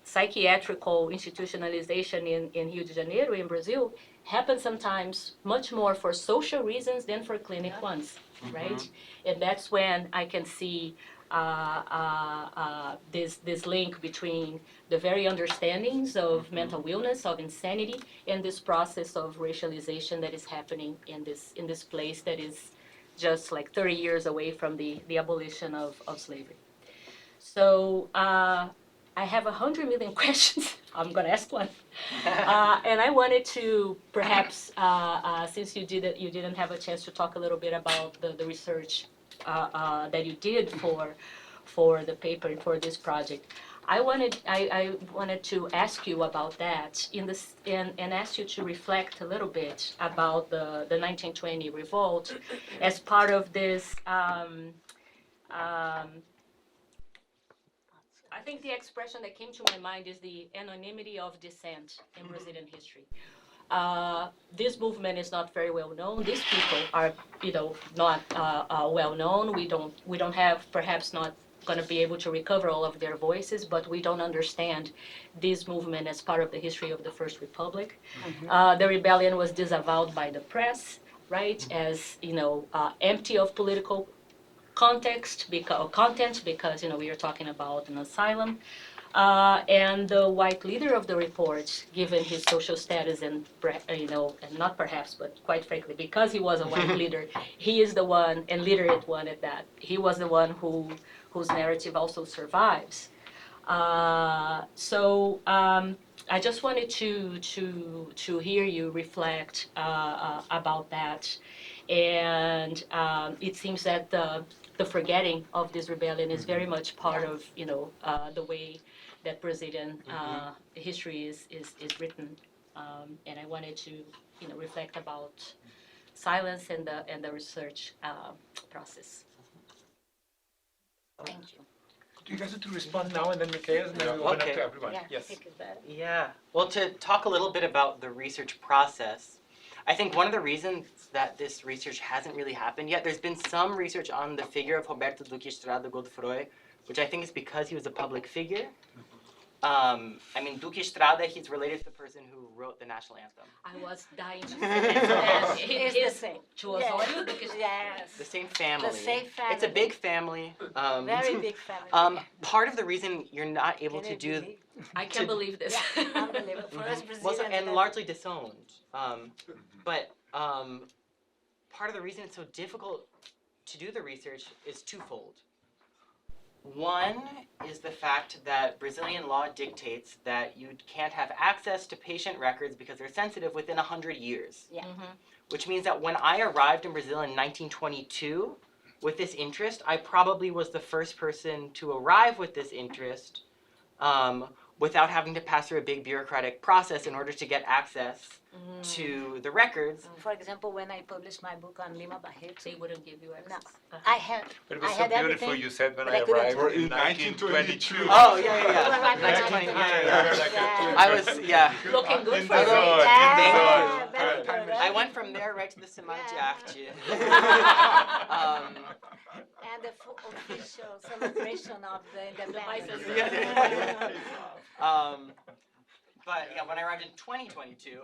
psychiatrical institutionalization in Rio de Janeiro, in Brazil, happened sometimes much more for social reasons than for clinic ones, right? And that's when I can see this link between the very understandings of mental illness, of insanity, and this process of racialization that is happening in this place that is just like 30 years away from the abolition of slavery. So I have 100 million questions. I'm going to ask one. And I wanted to perhaps, since you didn't have a chance to talk a little bit about the research that you did for the paper and for this project, I wanted to ask you about that and ask you to reflect a little bit about the 1920 revolt as part of this. I think the expression that came to my mind is the anonymity of dissent in Brazilian history. This movement is not very well known. These people are, not well known. We don't have, perhaps not going to be able to recover all of their voices, but we don't understand this movement as part of the history of the First Republic. The rebellion was disavowed by the press, right, as empty of political context content, because we are talking about an asylum, and the white leader of the report, given his social status and and not perhaps, but quite frankly, because he was a white leader, he is the one, and literate one at that. He was the one whose narrative also survives. So I just wanted to hear you reflect about that, and it seems that the forgetting of this rebellion is very much part of the way that Brazilian history is written, and I wanted to reflect about silence and the research process. Thank you. Do you guys want to respond now and then Michaela, and then we open up to everyone? Yeah, Yes. think it's better. Yeah. Well, to talk a little bit about the research process, I think one of the reasons that this research hasn't really happened yet, there's been some research on the figure of Roberto Duque Estrada Godefroy, which I think is because he was a public figure. I mean, Duque Estrada, he's related to the person who wrote the national anthem. I was dying to say that. It's the same. To Osório, Yes. The same family. The same family. It's a big family. Very big family. Part of the reason you're not able Can to you do believe? I can't believe this. Yeah, unbelievable. For us Brazilians, and largely disowned. But part of the reason it's so difficult to do the research is twofold. One is the fact that Brazilian law dictates that you can't have access to patient records because they're sensitive within 100 years. Yeah. Which means that when I arrived in Brazil in 1922 with this interest, I probably was the first person to arrive with this interest without having to pass through a big bureaucratic process in order to get access to the records. For example, when I published my book on Lima Barreto, They wouldn't give you access. no, I had, But it I was so had beautiful, everything. you said when but I I couldn't arrived talk. in 1922. Oh, yeah. Right, 1920, right. yeah. I was, yeah. Looking good In for the you. zone, Thank in the you. zone. Very Good. good. I went from there right to the Semante Arte. And the full official celebration of the independence. Yeah. But yeah, when I arrived in 2022,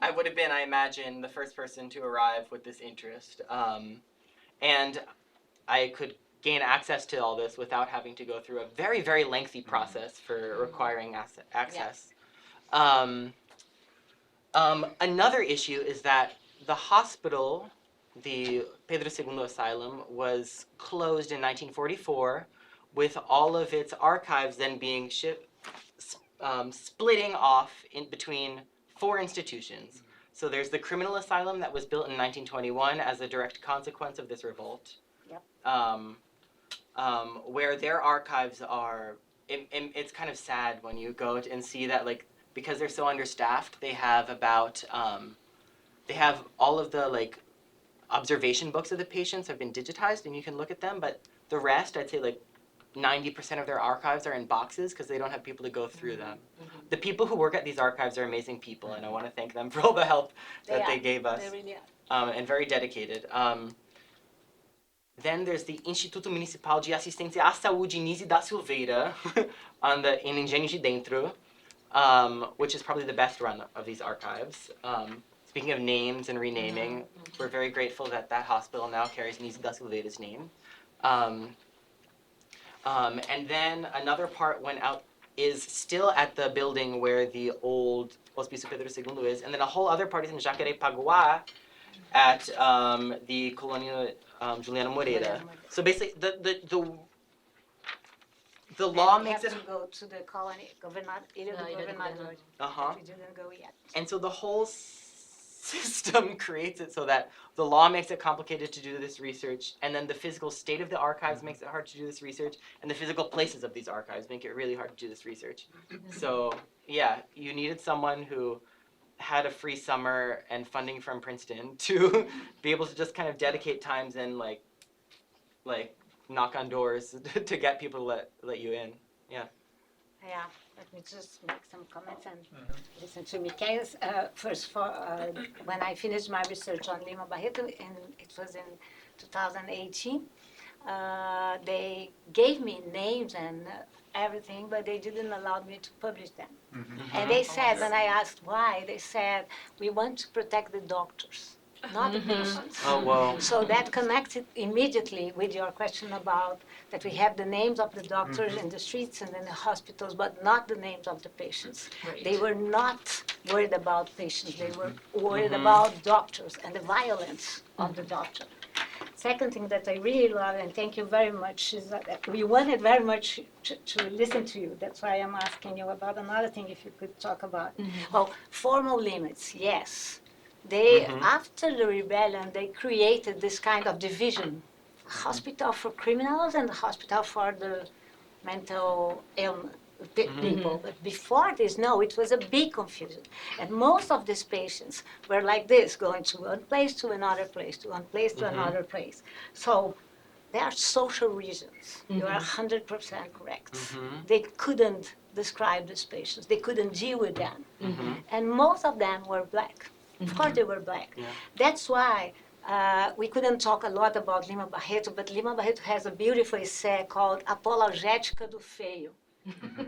I would have been, I imagine, the first person to arrive with this interest. And I could gain access to all this without having to go through a very, very lengthy process for requiring access. Another issue is that the hospital, the Pedro II Asylum, was closed in 1944, with all of its archives then being splitting off in between 4 institutions. So there's the criminal asylum that was built in 1921 as a direct consequence of this revolt. Yep. Where their archives are, it's kind of sad when you go and see that, like, because they're so understaffed, they have about, they have all of the, like, observation books of the patients have been digitized and you can look at them, but the rest, I'd say, like, 90% of their archives are in boxes because they don't have people to go through them. The people who work at these archives are amazing people, and I want to thank them for all the help that they gave us. They really are. And very dedicated. Then there's the Instituto Municipal de Assistência à Saúde Nise da Silveira in Engenho de Dentro, which is probably the best run of these archives. Speaking of names and renaming, we're very grateful that that hospital now carries Nise da Silveira's name. And then another part went out is still at the building where the old Hospicio Pedro II is, and then a whole other part is in Jacarepaguá at the Colônia Juliana Moreira. So basically, the law makes it. We have to go to the colony, Ilha do Governador. We didn't go yet. And so the whole system creates it so that the law makes it complicated to do this research, and then the physical state of the archives makes it hard to do this research, and the physical places of these archives make it really hard to do this research. So yeah, you needed someone who had a free summer and funding from Princeton to be able to just kind of dedicate times and like knock on doors to get people to let you in. Yeah. Yeah, let me just make some comments and listen to Miquel. First, when I finished my research on Lima Barreto, and it was in 2018, they gave me names and everything, but they didn't allow me to publish them. And they said, when I asked why, they said, we want to protect the doctors, not the patients. Oh, wow. So that connected immediately with your question about that we have the names of the doctors in the streets and in the hospitals, but not the names of the patients. Right. They were not worried about patients. They were worried about doctors and the violence of the doctor. Second thing that I really love, and thank you very much, is that we wanted very much to listen to you. That's why I'm asking you about another thing, if you could talk about. Well, formal limits, yes. They, after the rebellion, they created this kind of division. A hospital for criminals and a hospital for the mental illness people. But before this, no, it was a big confusion. And most of these patients were like this, going to one place to another place, to one place to another place. So there are social reasons. You are 100% correct. They couldn't describe these patients. They couldn't deal with them. And most of them were black. Of course they were black. Yeah. That's why we couldn't talk a lot about Lima Barreto, but Lima Barreto has a beautiful essay called Apologética do Feio.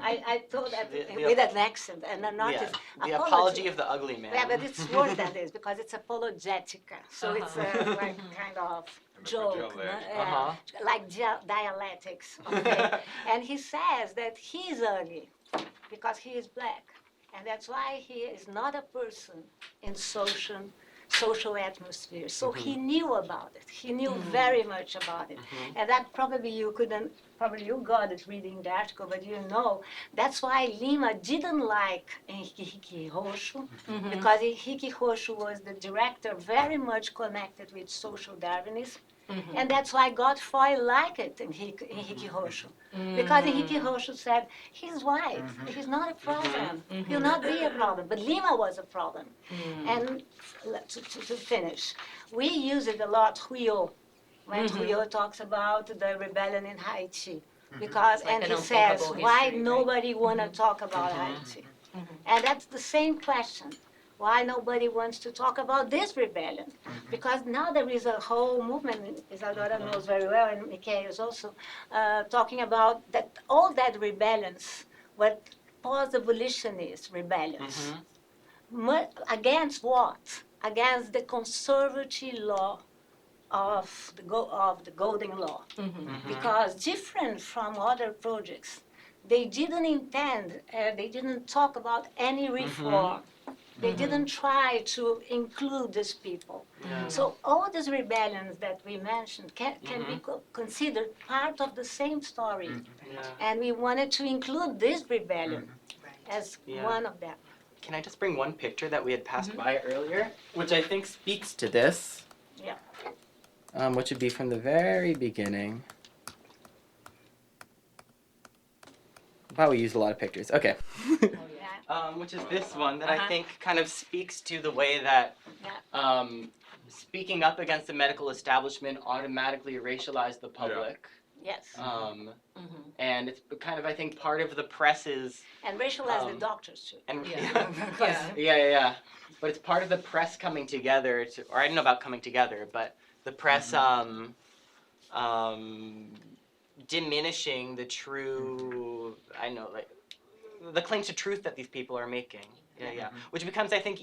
I thought that with an accent, and I noticed. The apology of the ugly man. Yeah, but it's worse than this, because it's apologetica. So it's like kind of joke, like dialectics. Okay? And he says that he's ugly because he is black. And that's why he is not a person in social atmosphere. So he knew about it. He knew very much about it. And that probably you got it reading the article, but you know, that's why Lima didn't like Henrique Roxo, because Henrique Roxo was the director very much connected with social Darwinism. And that's why Godfrey liked it in Henrique Roxo. Because Henrique Roxo said, he's white, he's not a problem, he'll not be a problem. But Lima was a problem. And to finish, we use it a lot, Rio, when Rio talks about the rebellion in Haiti. Because, and he says, why nobody want to talk about Haiti? And that's the same question. Why nobody wants to talk about this rebellion? Because now there is a whole movement, Isadora knows very well, and Miquel is also talking about that all that rebellions were post-abolitionist rebellions. Mhm. Against what? Against the conservative law of the Golden Law. Mhm. Because different from other projects, they didn't intend, they didn't talk about any reform. They didn't try to include these people. Yeah. So all these rebellions that we mentioned can be considered part of the same story. Yeah. And we wanted to include this rebellion as Yeah. one of them. Can I just bring one picture that we had passed by earlier, which I think speaks to this? Yeah. Which would be from the very beginning. Wow, we use a lot of pictures. Okay. Yeah. Which is this one that I Uh-huh. think kind of speaks to the way that Yeah. speaking up against the medical establishment automatically racialized the public. Yes. And it's kind of, I think, part of the press's And racialize the doctors too. and Yeah. yeah. But it's part of the press coming together to, or I don't know about coming together, but the press diminishing the true, I know, like the claims to truth that these people are making. Yeah. Which becomes, I think,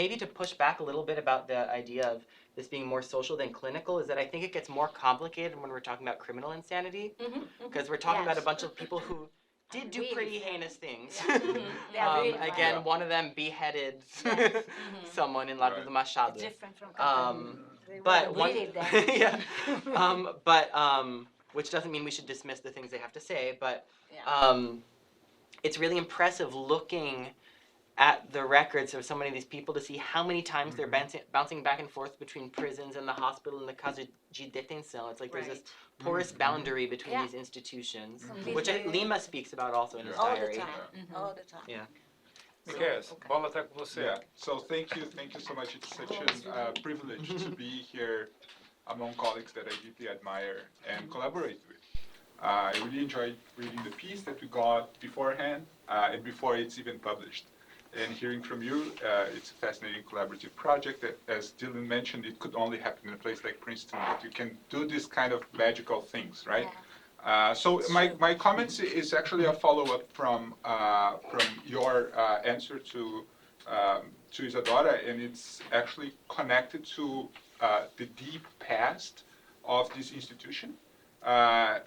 maybe to push back a little bit about the idea of this being more social than clinical, is that I think it gets more complicated when we're talking about criminal insanity, because we're talking about a bunch of people who did do Really pretty bad. heinous things. They are really Again, violent. one of them beheaded Yes. someone in La Villa Machado. Different from Catalunya. They But were one, really dangerous. which doesn't mean we should dismiss the things they have to say, but Yeah. it's really impressive looking at the records of so many of these people to see how many times they're bouncing back and forth between prisons and the hospital and the casa de detenção. It's like there's this porous boundary between Yeah. these institutions, Completely. which Lima speaks about also in his All the diary. time. All the time. Yeah. Miguel, bola tá com você. Yeah, so thank you so much. It's such a privilege to be here among colleagues that I deeply admire and collaborate with. I really enjoyed reading the piece that we got beforehand and before it's even published. And hearing from you, it's a fascinating collaborative project that, as Dylan mentioned, it could only happen in a place like Princeton, that you can do this kind of magical things, right? So my comments is actually a follow-up from your answer to Isadora, and it's actually connected to the deep past of this institution.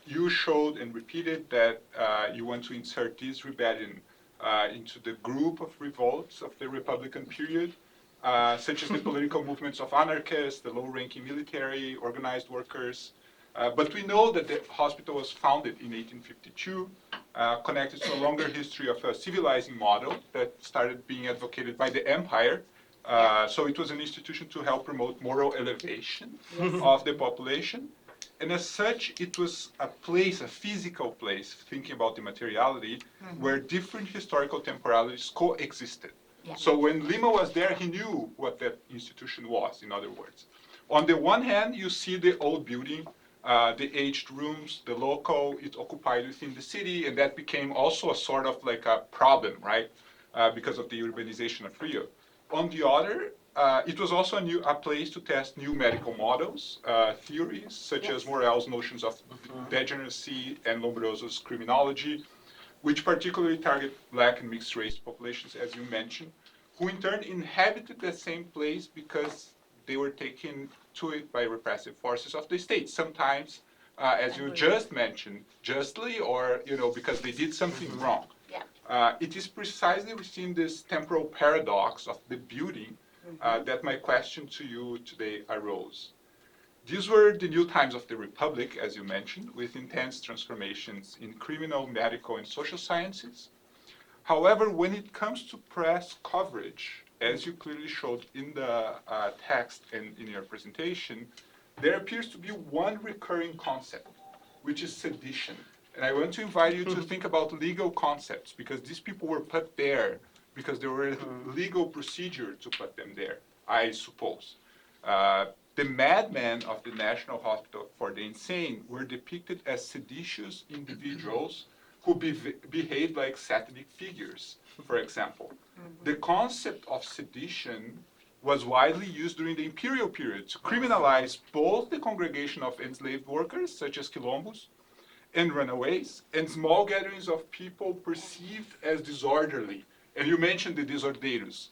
You showed and repeated that you want to insert this rebellion into the group of revolts of the Republican period, such as the political movements of anarchists, the low-ranking military, organized workers. But we know that the hospital was founded in 1852, connected to a longer history of a civilizing model that started being advocated by the empire. So it was an institution to help promote moral elevation of the population. And as such, it was a place, a physical place, thinking about the materiality, where different historical temporalities coexisted. Yeah. So when Lima was there, he knew what that institution was, in other words. On the one hand, you see the old building, the aged rooms, the local, it's occupied within the city, and that became also a sort of like a problem, right? Because of the urbanization of Rio. On the other, it was also a place to test new medical models, theories, such as Morel's notions of degeneracy and Lombroso's criminology, which particularly target Black and mixed race populations, as you mentioned, who in turn inhabited the same place because they were taken to it by repressive forces of the state. Sometimes, as you just mentioned, justly, or because they did something wrong. Yeah. It is precisely within this temporal paradox of the building that my question to you today arose. These were the new times of the Republic, as you mentioned, with intense transformations in criminal, medical, and social sciences. However, when it comes to press coverage, as you clearly showed in the text and in your presentation, there appears to be one recurring concept, which is sedition. And I want to invite you to think about legal concepts, because these people were put there because there were a legal procedure to put them there, I suppose. The madmen of the National Hospital for the Insane were depicted as seditious individuals who behaved like satanic figures, for example. The concept of sedition was widely used during the imperial period to criminalize both the congregation of enslaved workers, such as quilombos, and runaways, and small gatherings of people perceived as disorderly. And you mentioned the disordeiros,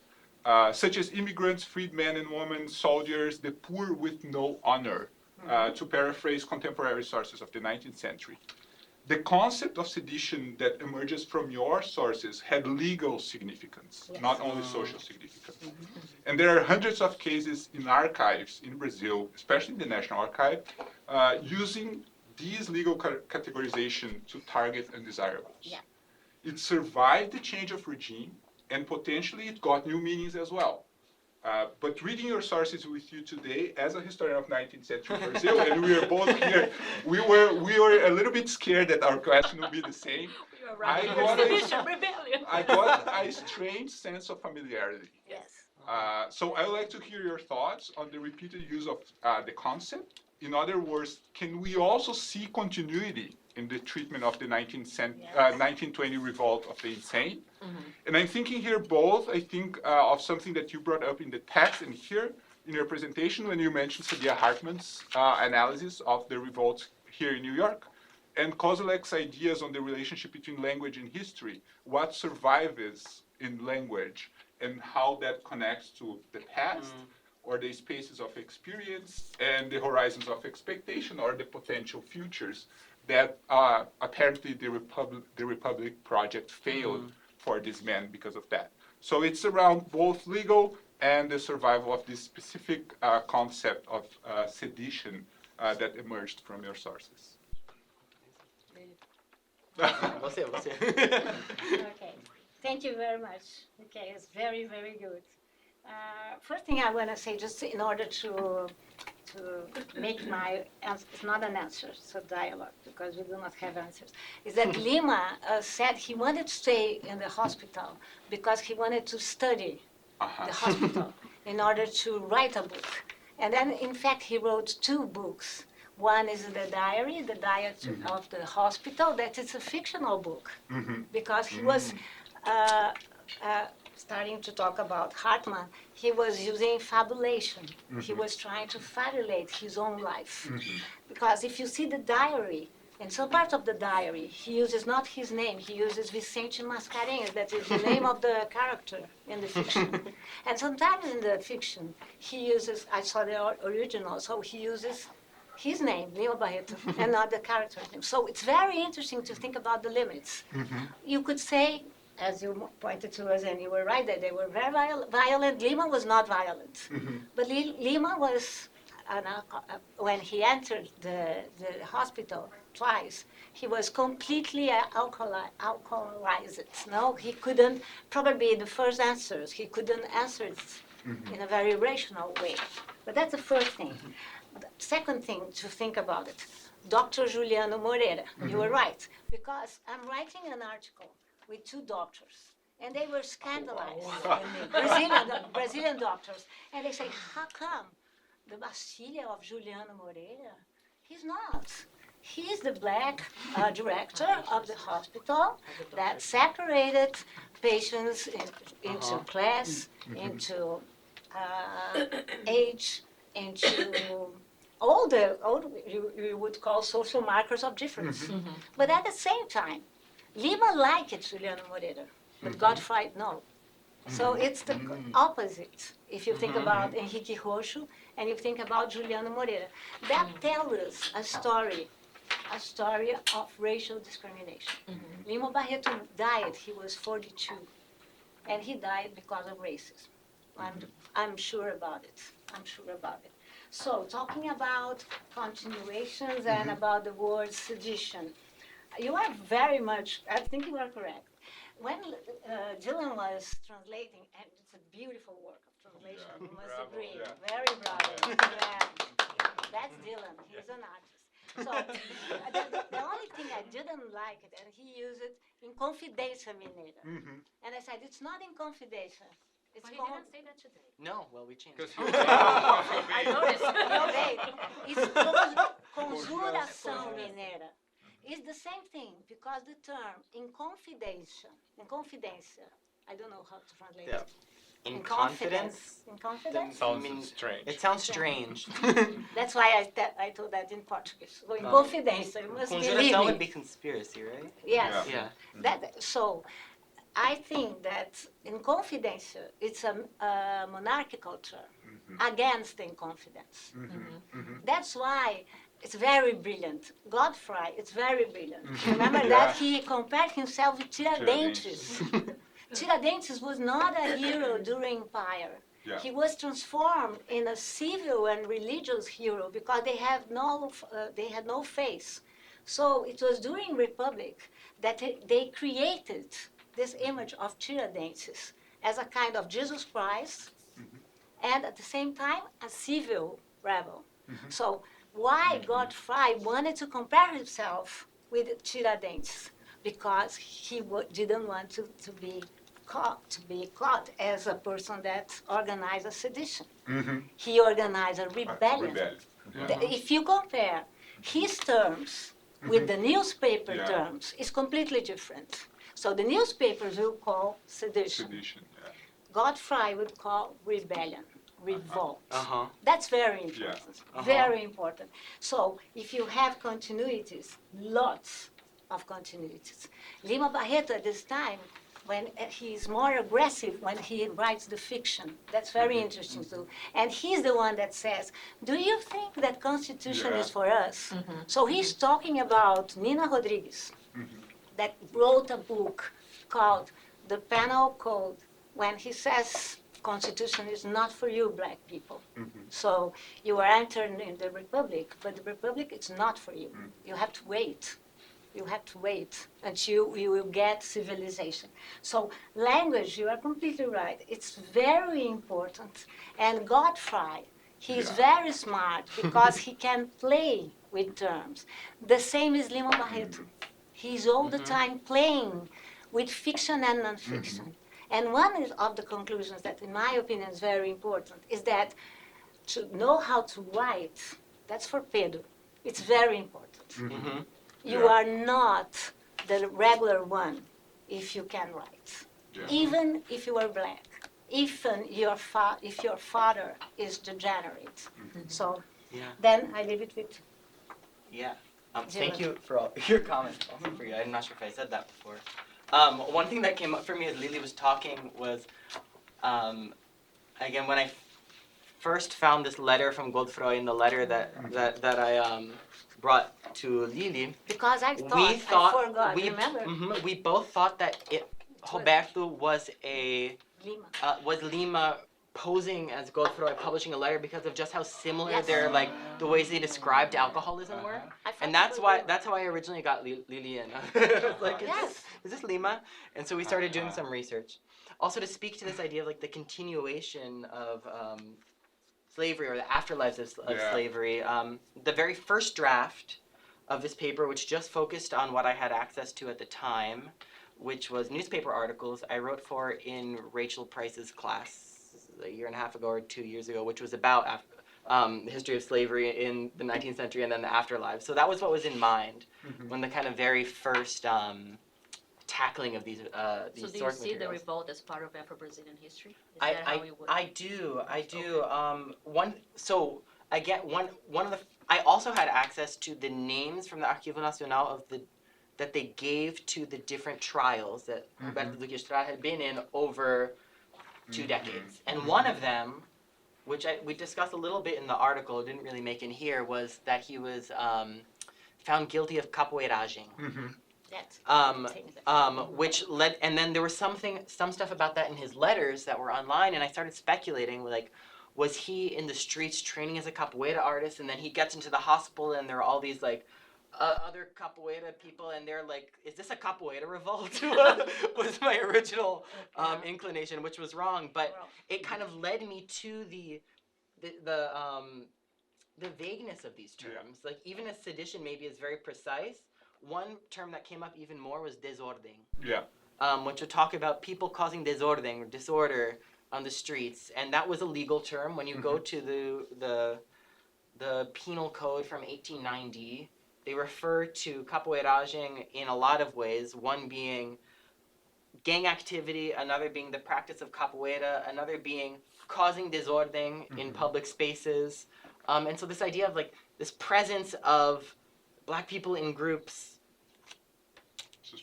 such as immigrants, freedmen and women, soldiers, the poor with no honor, to paraphrase contemporary sources of the 19th century. The concept of sedition that emerges from your sources had legal significance, not only social significance. And there are hundreds of cases in archives in Brazil, especially in the National Archive, using these legal categorization to target undesirables. Yeah. It survived the change of regime, and potentially it got new meanings as well. But reading your sources with you today, as a historian of 19th century Brazil, and we are both here, we were a little bit scared that our question would be the same. We are running sedition rebellion. I got a strange sense of familiarity. Yes. So I would like to hear your thoughts on the repeated use of the concept. In other words, can we also see continuity in the treatment of the 1920 revolt of the insane? And I'm thinking here both, I think, of something that you brought up in the text and here in your presentation when you mentioned Sadia Hartman's analysis of the revolt here in New York, and Kozolek's ideas on the relationship between language and history, what survives in language, and how that connects to the past, or the spaces of experience, and the horizons of expectation, or the potential futures that apparently the Republic project failed for these men because of that. So it's around both legal and the survival of this specific concept of sedition that emerged from your sources. Você. Okay. Thank you very much. Okay, it's very, very good. First thing I want to say, just in order to make my answer, it's not an answer, it's a dialogue, because we do not have answers, is that Lima said he wanted to stay in the hospital because he wanted to study the hospital in order to write a book. And then, in fact, he wrote 2 books. One is the diary of the hospital, that is a fictional book, because he was starting to talk about Hartman, he was using fabulation. He was trying to fabulate his own life. Because if you see the diary, in some part of the diary, he uses not his name, he uses Vicente Mascarenhas, that is the name of the character in the fiction. And sometimes in the fiction, he uses, I saw the original, so he uses his name, Lima Barreto, and not the character's name. So it's very interesting to think about the limits. You could say, as you pointed to us, and you were right, that they were very violent. Lima was not violent. But Lima was, when he entered the hospital twice, he was completely alcoholized. No, he couldn't, probably the first answers, he couldn't answer it in a very rational way. But that's the first thing. The second thing to think about it, Dr. Juliano Moreira, you were right, because I'm writing an article with 2 doctors, and they were scandalized, Brazilian doctors, and they say, how come the Bastille of Juliano Moreira? He's not. He's the black director of the hospital that separated patients into class, into age, into all you would call social markers of difference. But at the same time, Lima liked Juliano Moreira, but Gottfried no. So it's the opposite. If you think about Henrique Roxo and you think about Juliano Moreira, that tells us a story of racial discrimination. Lima Barreto died, he was 42, and he died because of racism. I'm sure about it. So talking about continuations and about the word sedition, you are very much, I think you are correct. When Dylan was translating, and it's a beautiful work of translation, you must agree. Yeah. Very bravo. Yeah. That's Dylan, he's an artist. So the only thing I didn't like it, and he used it in Confidência Mineira. And I said, it's not in Confidência. It's But he didn't say that today. No, well, we changed. I noticed. It's Consuração Mineira. It's the same thing, because the term in confidência, I don't know how to translate it. In confidence? In confidence? I mean, strange. it sounds strange. That's why I told that in Portuguese. So in Oh. confidência, you must believe Conjuração me. would be conspiracy, right? Yes. Yeah. So I think that in confidência, it's a monarchical term against inconfidence. That's why it's very brilliant. Godfrey, it's very brilliant. Remember that he compared himself with Tiradentes. Tiradentes was not a hero during empire. Yeah. He was transformed in a civil and religious hero because they had no face. So it was during Republic that they created this image of Tiradentes as a kind of Jesus Christ and at the same time a civil rebel. So why Godfrey wanted to compare himself with Tiradentes? Because he didn't want to be caught as a person that organized a sedition. He organized a rebellion. Yeah. If you compare his terms with the newspaper Yeah. terms, it's completely different. So the newspapers will call sedition. Sedition. Yeah. Godfrey would call rebellion, revolt. Uh-huh. That's very important. Uh-huh. Very important. So if you have continuities, lots of continuities. Lima Barreto at this time, when he's more aggressive when he writes the fiction. That's very interesting too. And he's the one that says, do you think that Constitution Yeah. is for us? So he's talking about Nina Rodriguez, that wrote a book called The Penal Code, when he says Constitution is not for you, black people. So you are entering in the Republic, but the Republic is not for you. You have to wait. You have to wait until you will get civilization. So language, you are completely right. It's very important. And Godfrey, he's very smart because he can play with terms. The same is Lima Barreto. He's all the time playing with fiction and nonfiction. And one of the conclusions that, in my opinion, is very important is that to know how to write, that's for Pedro. It's very important. Mm-hmm. You Yeah. are not the regular one if you can write. Yeah. Even if you are black, even if your father is degenerate. So Yeah. then I leave it with Yeah. Thank Jim. you for all your comments. Also for you. I'm not sure if I said that before. One thing that came up for me as Lily was talking was, again, when I first found this letter from Godfrey in the letter that I brought to Lily, because I we thought thought I forgot. we Remember we both thought that Roberto was Lima? was Lima posing as Godfrey publishing a letter because of just how similar Yes. their the ways they described alcoholism were. I thought And it was Lima. that's how I originally got Lily in. Like, Yes. is this Lima? And so we started doing some research. Also to speak to this idea of like the continuation of slavery or the afterlives of Yeah. slavery. The very first draft of this paper, which just focused on what I had access to at the time, which was newspaper articles I wrote for in Rachel Price's class a year and a half ago or 2 years ago, which was about the history of slavery in the 19th century and then the afterlife. So that was what was in mind when the kind of very first tackling of these So do you source see the materials. revolt as part of Afro-Brazilian history? Is that how it would? I do. One of the. I also had access to the names from the Arquivo Nacional of that they gave to the different trials that Roberto Duque Estrada had been in over 2 decades, and one of them, which we discussed a little bit in the article, didn't really make in here, was that he was found guilty of capoeiragem. That's Which led, and then there was some stuff about that in his letters that were online, and I started speculating, like, was he in the streets training as a capoeira artist, and then he gets into the hospital, and there are all these, like, other capoeira people, and they're like, is this a capoeira revolt? Was my original inclination, which was wrong, but it kind of led me to the vagueness of these terms. Like, even as sedition maybe is very precise, one term that came up even more was desordem, Yeah. which would talk about people causing desordem or disorder on the streets, and that was a legal term. When you go to the penal code from 1890, they refer to capoeiragem in a lot of ways. One being gang activity, another being the practice of capoeira, another being causing desorden in public spaces. And so this idea of like this presence of black people in groups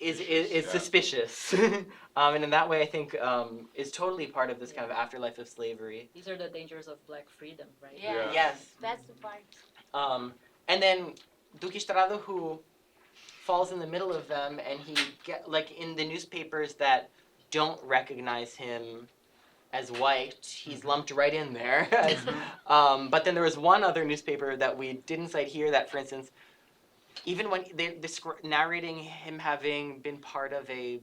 is suspicious. And in that way, I think is totally part of this kind of afterlife of slavery. These are the dangers of black freedom, right? Yeah. Yes. That's the part. And then Duque Estrada, who falls in the middle of them, and he get like in the newspapers that don't recognize him as white, he's lumped right in there. But then there was one other newspaper that we didn't cite here that, for instance, even when they're narrating him having been part of a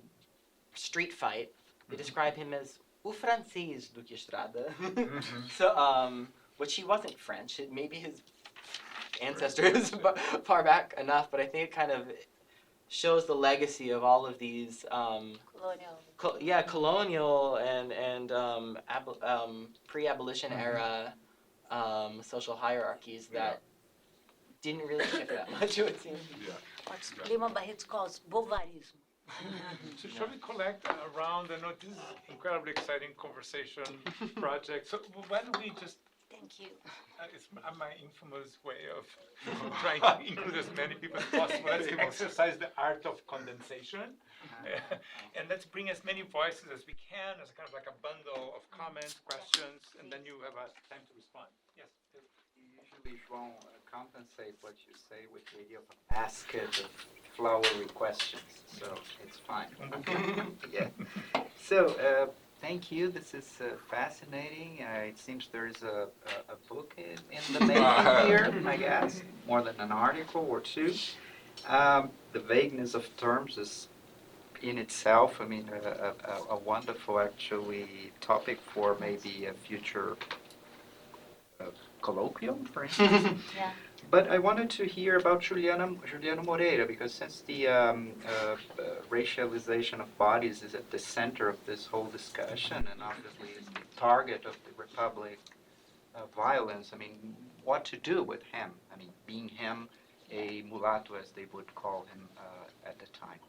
street fight, they describe him as o francês Duque Estrada. So, which he wasn't French. Maybe his ancestors far back enough, but I think it kind of shows the legacy of all of these Colonial. colonial and pre-abolition era social hierarchies that didn't really shift that much, it would seem. What Lima Barreto calls bovarismo. So shall we collect around, I know this is incredibly exciting conversation project, so why don't we just, Thank you. it's my infamous way of trying to include as many people as possible. Let's exercise the art of condensation. And let's bring as many voices as we can as kind of like a bundle of comments, questions, and then you have time to respond. Yes. Usually, João, compensate what you say with the idea of a basket of flowery questions, so it's fine. Yeah. So, thank you. This is fascinating. It seems there is a book in the making here, I guess, more than an article or two. The vagueness of terms is in itself, I mean, a wonderful actually topic for maybe a future colloquium, for instance. Yeah. But I wanted to hear about Juliana Moreira, because since the racialization of bodies is at the center of this whole discussion, and obviously is the target of the Republic violence, I mean, what to do with him? I mean, being him a mulatto, as they would call him at the time.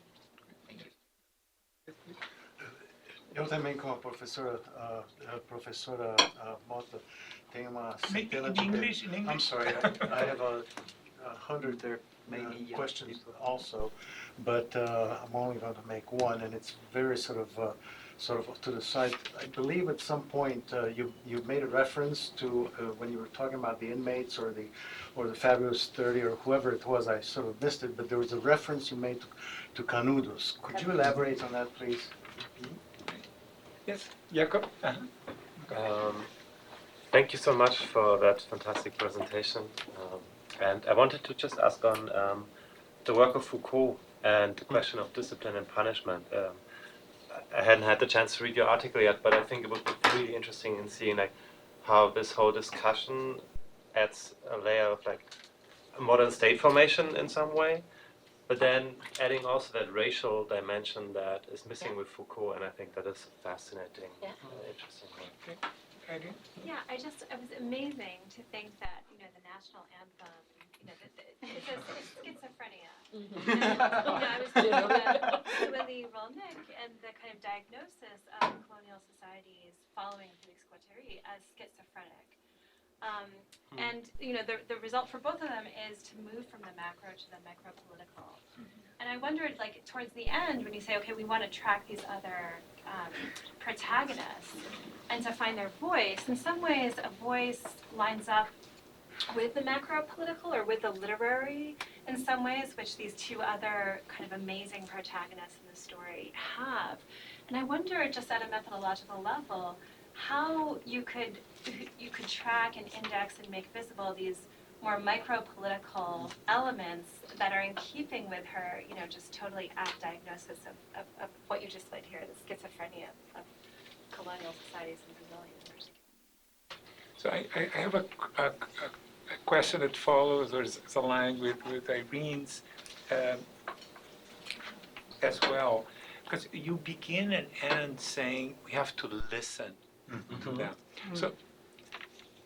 Thank you. Eu também, como a professora Mota, tenho uma In centena de English, in I'm English. sorry, I have 100 There may be young questions people. also, but I'm only going to make one, and it's very sort of to the side. I believe at some point you made a reference to when you were talking about the inmates or the Fabulous 30 or whoever it was. I sort of missed it, but there was a reference you made to Canudos. Could you elaborate on that, please? Yes, Jakob. Thank you so much for that fantastic presentation. And I wanted to just ask on the work of Foucault and the question of discipline and punishment. I hadn't had the chance to read your article yet, but I think it would be really interesting in seeing like how this whole discussion adds a layer of like a modern state formation in some way, but then adding also that racial dimension that is missing with Foucault, and I think that is fascinating, interesting. Irene? Yeah, it was amazing to think that, the national anthem, it's schizophrenia. And, I was thinking about Willy Rolnick and the kind of diagnosis of colonial societies following Felix Guattari as schizophrenic. And, the result for both of them is to move from the macro to the micro-political. And I wondered, like, towards the end, when you say, okay, we want to track these other protagonists and to find their voice, in some ways a voice lines up with the macro-political or with the literary in some ways, which these two other kind of amazing protagonists in the story have. And I wonder, just at a methodological level, how you could track and index and make visible these more micro-political elements that are in keeping with her, just totally apt diagnosis of what you just laid here, the schizophrenia of colonial societies in Brazil. So I have a question that follows, or is aligned with Irene's as well. Because you begin and end saying we have to listen to them. So,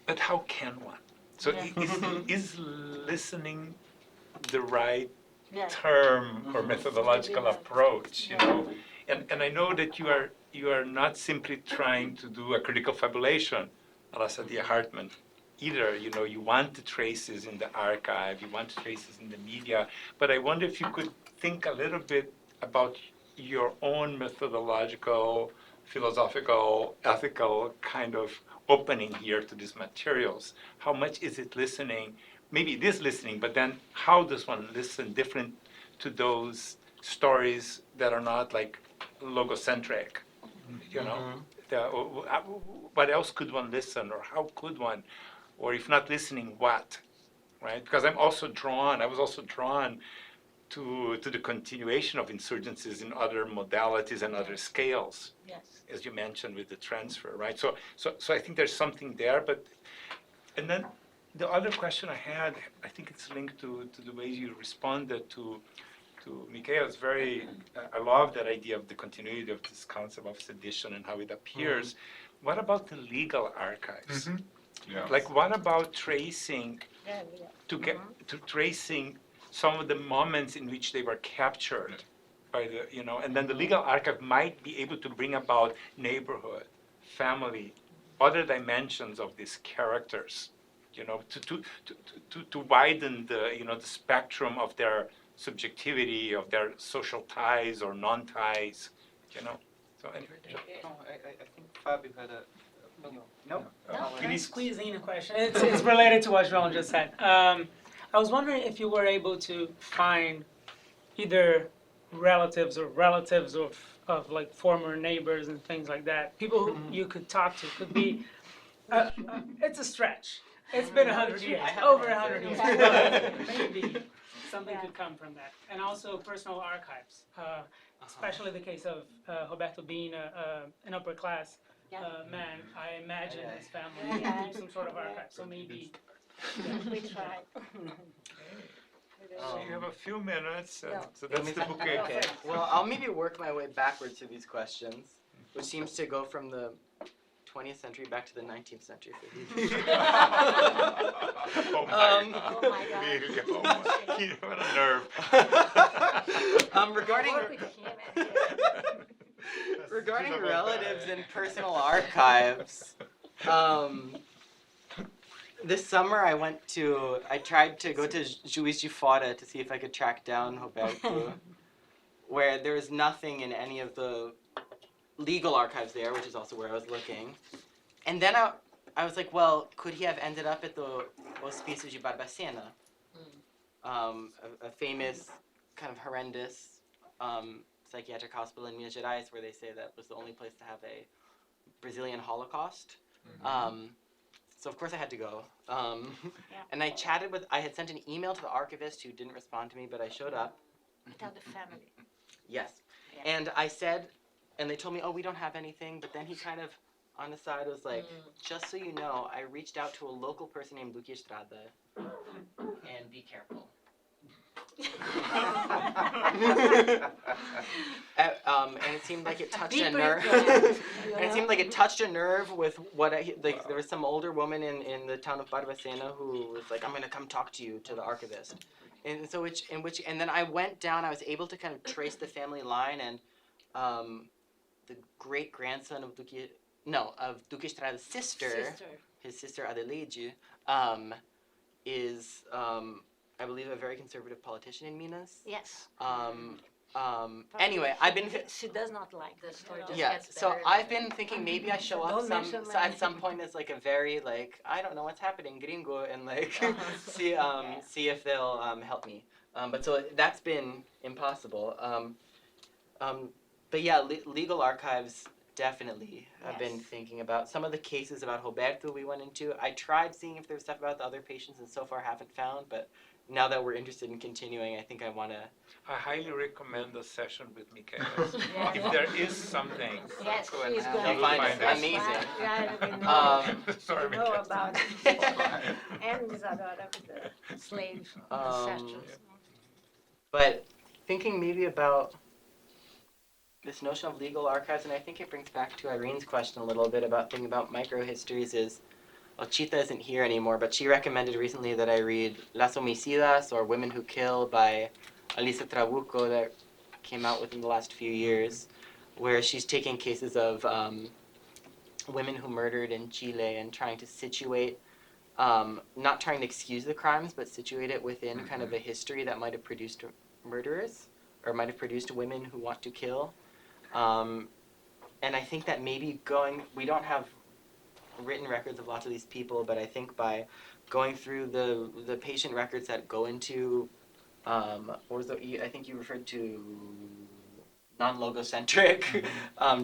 but how can one? So is listening the right Yeah. term or methodological approach? and I know that you are not simply trying to do a critical fabulation, a la Saidiya Hartman, either. You know, you want the traces in the archive, you want the traces in the media, but I wonder if you could think a little bit about your own methodological, philosophical, ethical kind of opening here to these materials. How much is it listening? Maybe it is listening, but then how does one listen different to those stories that are not like logocentric? You know, what else could one listen, or how could one, or if not listening, what? Right? Because I was also drawn to the continuation of insurgencies in other modalities and other scales, Yes. as you mentioned with the transfer, right? So I think there's something there, and then the other question I had, I think it's linked to the way you responded to Mikhail's I love that idea of the continuity of this concept of sedition and how it appears. What about the legal archives? Yeah. Like, what about tracing Yeah, yeah. to tracing some of the moments in which they were captured by and then the legal archive might be able to bring about neighborhood, family, other dimensions of these characters, to widen the spectrum of their subjectivity, of their social ties or non-ties, So anyway, No, I think Fabio had a. No? Can I squeeze in a question? It's related to what João just said. I was wondering if you were able to find either relatives of like former neighbors and things like that, people who you could talk to. Could be, it's a stretch. It's been 100 years, over 100 years. But maybe something could come from that. And also personal archives, especially the case of Roberto being an upper class man. I imagine his family keep some sort of archive. So maybe. We try. so you have a few minutes, so that's the bouquet. Okay. Well, I'll maybe work my way backwards through these questions, which seems to go from the 20th century back to the 19th century for these. Oh my God. Oh my God. Really, oh my, you know, what a nerve. Regarding Work with him and regarding relatives and personal archives, this summer I tried to go to Juiz de Fora to see if I could track down Roberto, where there was nothing in any of the legal archives there, which is also where I was looking. And then I was like, well, could he have ended up at the Hospício de Barbacena, a famous kind of horrendous psychiatric hospital in Minas Gerais, where they say that was the only place to have a Brazilian Holocaust. So of course I had to go. And I had sent an email to the archivist who didn't respond to me, but I showed up. tell the family. Yes. Yeah. And I said, and they told me, oh, we don't have anything. But then he kind of, on the side, was like, just so you know, I reached out to a local person named Luque Estrada, and be careful. And it seemed like it touched a nerve. And it seemed like it touched a nerve with there was some older woman in the town of Barbacena who was like, I'm gonna come talk to you, to the archivist. And so and then I went down. I was able to kind of trace the family line, and the great grandson of Duque Estrada's sister, his sister Adelaide, is I believe a very conservative politician in Minas. Yes. Anyway, I've been. She does not like the story. Just Yeah, gets so better and I've better. been thinking maybe I show up Don't mention so my at some point as like a very like I don't know what's happening gringo and like see if they'll help me. But so that's been impossible. But yeah, legal archives definitely have been Yes. thinking about some of the cases about Roberto we went into. I tried seeing if there was stuff about the other patients and so far haven't found, but now that we're interested in continuing, I think I want to. I highly recommend a session with Mikhail. Yeah. If there is something, Yes, go and she's you'll going find find it it. amazing. Yeah, we know, Sorry, we know Mikhail. about it. And Isadora with the slave ancestors. But thinking maybe about this notion of legal archives, and I think it brings back to Irene's question a little bit about thinking about microhistories is, well, Chita isn't here anymore, but she recommended recently that I read Las Homicidas, or Women Who Kill, by Alisa Trabuco, that came out within the last few years. where she's taking cases of women who murdered in Chile and trying to situate, not trying to excuse the crimes, but situate it within kind of a history that might have produced murderers or might have produced women who want to kill. And I think that maybe we don't have written records of lots of these people, but I think by going through the patient records that go into, what was I think you referred to non-logocentric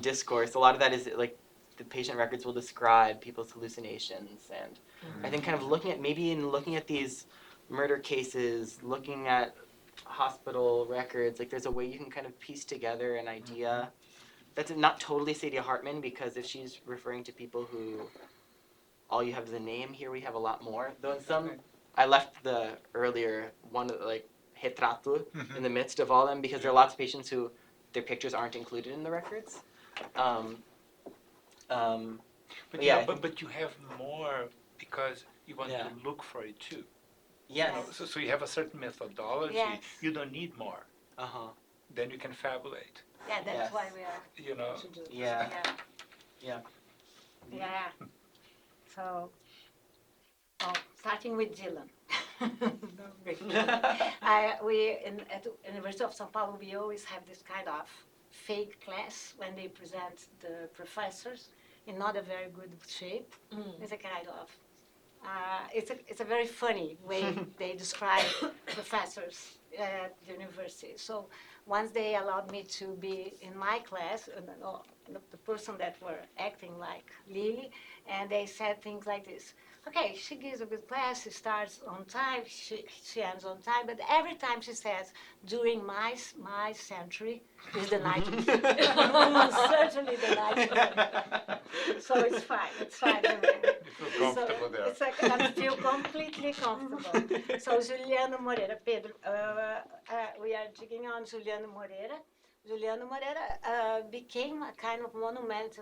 discourse. A lot of that is like the patient records will describe people's hallucinations, and I think kind of looking at these murder cases, looking at hospital records, like there's a way you can kind of piece together an idea. That's not totally Sadie Hartman, because if she's referring to people who all you have is a name, here we have a lot more. Though in some, I left the earlier one like retrato in the midst of all them, because there are lots of patients who their pictures aren't included in the records. But yeah, but you have more because you want Yeah. to look for it too. yes. You know, so you have a certain methodology. Yes. You don't need more. Uh-huh. Then you can fabulate. Yeah, that's Yes. why we are You know. to do this. Yeah. Yeah. Yeah. Yeah. So, starting with Dylan. At the University of São Paulo, we always have this kind of fake class when they present the professors in not a very good shape. It's a kind of, it's a very funny way they describe professors at the university. So once they allowed me to be in my class, the person that were acting like Lily, and they said things like this. Okay, she gives a good class, she starts on time, she ends on time, but every time she says, during my century is the 90s. Certainly the 90s. So it's fine with me. You feel comfortable there. It's like I feel completely comfortable. So Juliano Moreira, Pedro, we are digging on Juliano Moreira. Juliano Moreira became a kind of monument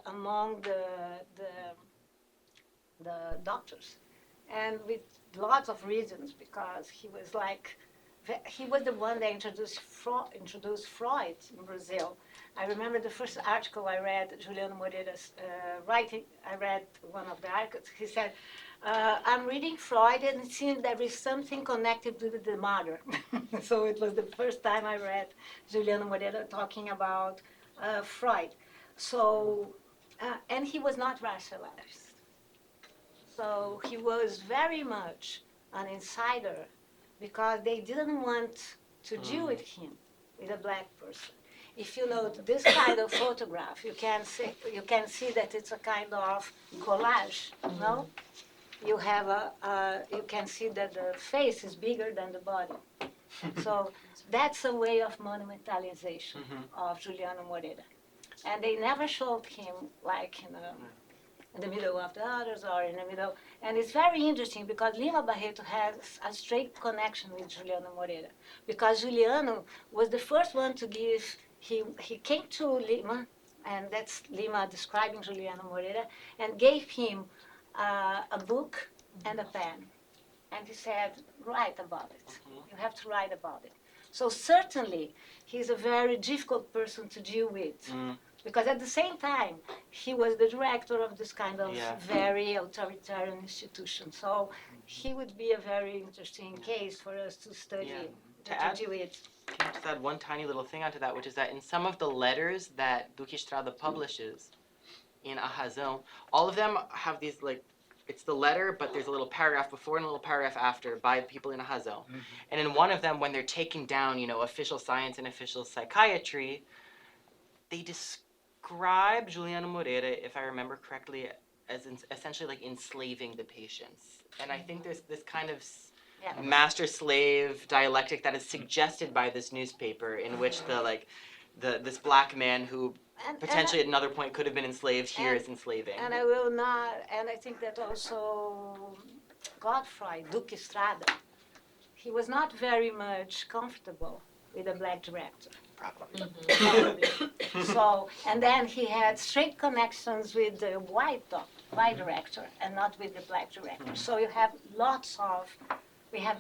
among the doctors, and with lots of reasons, because he was the one that introduced Freud in Brazil. I remember the first article I read, Juliano Moreira's writing, I read one of the articles, he said, I'm reading Freud and it seems there is something connected with the mother. So it was the first time I read Juliano Moreira talking about Freud. So, and he was not racialized. So he was very much an insider because they didn't want to deal with him, with a black person. If you note this kind of photograph, you can see that it's a kind of collage, no? You have you can see that the face is bigger than the body. So that's a way of monumentalization of Juliano Moreira. And they never showed him like in the middle of the others or in the middle. And it's very interesting because Lima Barreto has a straight connection with Juliano Moreira. Because Juliano was the first one to give, he came to Lima, and that's Lima describing Juliano Moreira, and gave him a book and a pen. And he said, write about it. You have to write about it. So certainly, he's a very difficult person to deal with. Because at the same time, he was the director of this kind of very authoritarian institution. So he would be a very interesting case for us to study, to deal with. Can I just add one tiny little thing onto that, which is that in some of the letters that Duque Estrada publishes in A Razão, all of them have these, like, it's the letter, but there's a little paragraph before and a little paragraph after by the people in A Razão. And in one of them, when they're taking down, official science and official psychiatry, they describe Juliano Moreira, if I remember correctly, as essentially like enslaving the patients. And I think there's this kind of master-slave dialectic that is suggested by this newspaper, in which this black man who potentially at another point could have been enslaved here is enslaving. And I will not, and I think that also Godfrey, Duque Estrada, he was not very much comfortable with a black director. Probably. So, and then he had straight connections with the white director and not with the black director. So we have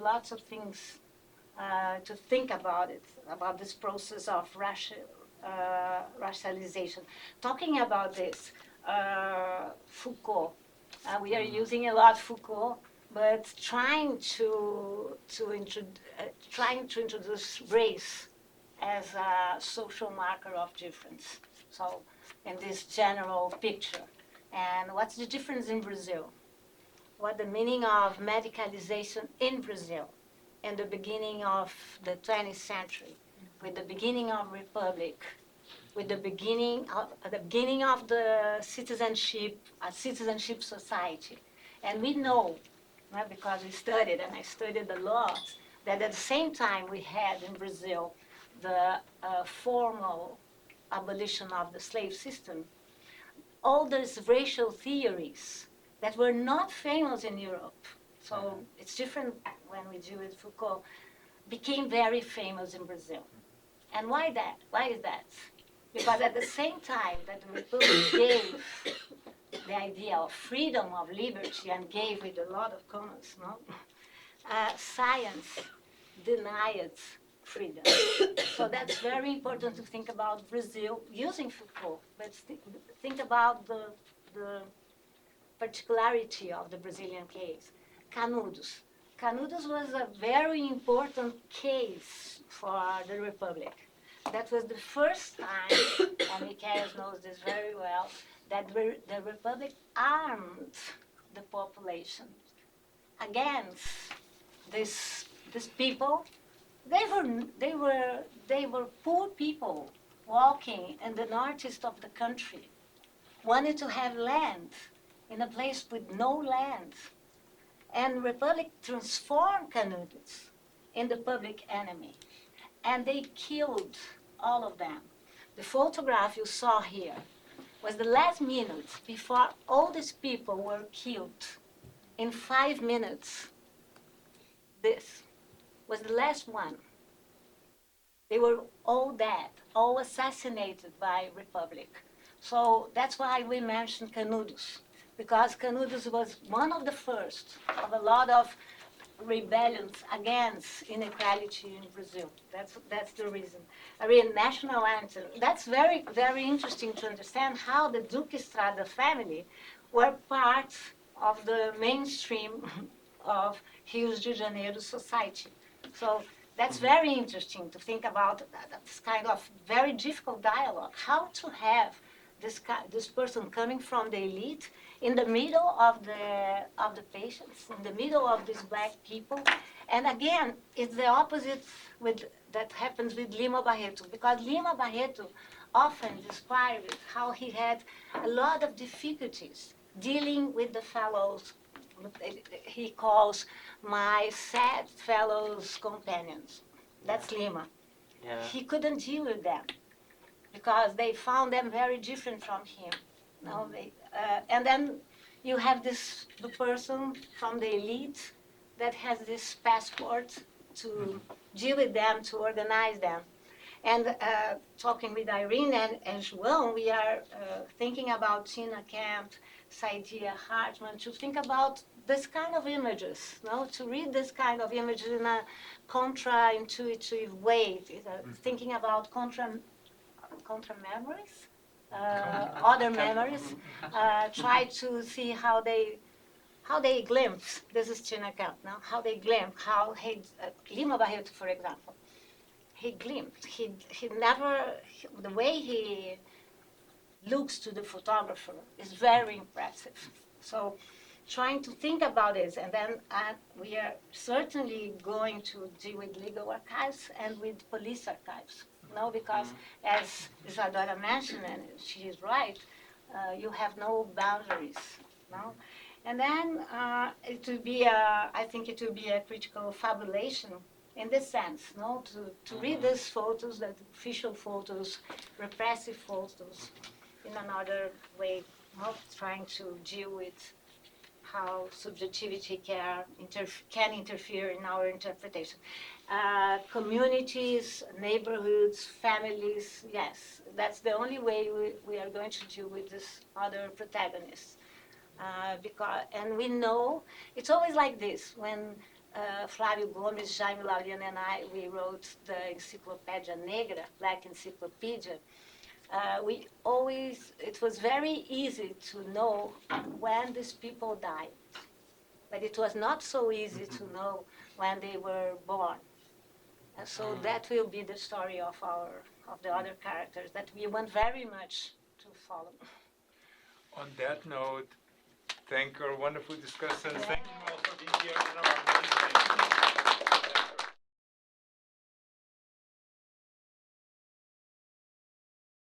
lots of things to think about it, about this process of racialization. Talking about this, Foucault, we are using a lot Foucault, but trying to introduce race as a social marker of difference. So, in this general picture. And what's the difference in Brazil? What the meaning of medicalization in Brazil in the beginning of the 20th century, with the beginning of republic, with the beginning of the citizenship society. And we know, right, because we studied, and I studied a lot, that at the same time we had in Brazil the formal abolition of the slave system, all those racial theories that were not famous in Europe, so it's different when we deal with Foucault, became very famous in Brazil. And why that? Why is that? Because at the same time that the Republic gave the idea of freedom, of liberty, and gave with a lot of commas, no? Science denied freedom. So that's very important to think about Brazil using Foucault, but think about the particularity of the Brazilian case. Canudos. Canudos was a very important case for the Republic. That was the first time, and Michael knows this very well, that the Republic armed the population against these people. They were poor people walking in the northeast of the country, wanted to have land in a place with no land. And Republic transformed Canudos in the public enemy. And they killed all of them. The photograph you saw here was the last minute before all these people were killed. In 5 minutes, this was the last one. They were all dead, all assassinated by Republic. So that's why we mentioned Canudos, because Canudos was one of the first of a lot of rebellions against inequality in Brazil. That's the reason. I mean, national anthem. That's very, very interesting to understand how the Duque Estrada family were part of the mainstream of Rio de Janeiro society. So that's very interesting to think about this kind of very difficult dialogue. How to have this person coming from the elite in the middle of the patients, in the middle of these black people. And again, it's the opposite that happens with Lima Barreto, because Lima Barreto often described how he had a lot of difficulties dealing with the fellows he calls my sad fellows companions. That's Lima. Yeah. He couldn't deal with them because they found them very different from him. No, and then you have the person from the elite that has this passport to deal with them, to organize them. And talking with Irene and João, we are thinking about Tina Kemp, Saidia Hartman, to think about this kind of images, no? To read this kind of images in a contra-intuitive way, thinking about contra memories, other memories, try to see how they glimpse. This is Tina Kemp, no? How they glimpse, how Lima Barreto, for example, he glimpsed. He never, the way he looks to the photographer is very impressive. So trying to think about this, and then we are certainly going to deal with legal archives and with police archives. No, because as Isadora mentioned, and she is right, you have no boundaries. No, and then it will be I think it will be a critical fabulation in this sense, no, to read these photos, the official photos, repressive photos, in another way, not trying to deal with how subjectivity can interfere in our interpretation. Communities, neighborhoods, families, yes, that's the only way we are going to deal with this other protagonists. And we know, it's always like this, when Flávio Gomes, Jaime Laureano, and I, we wrote the Enciclopedia Negra, Black Encyclopedia. It was very easy to know when these people died, but it was not so easy to know when they were born. And so that will be the story of the other characters that we want very much to follow. On that note, thank our wonderful discussants. Thank you all for being here in our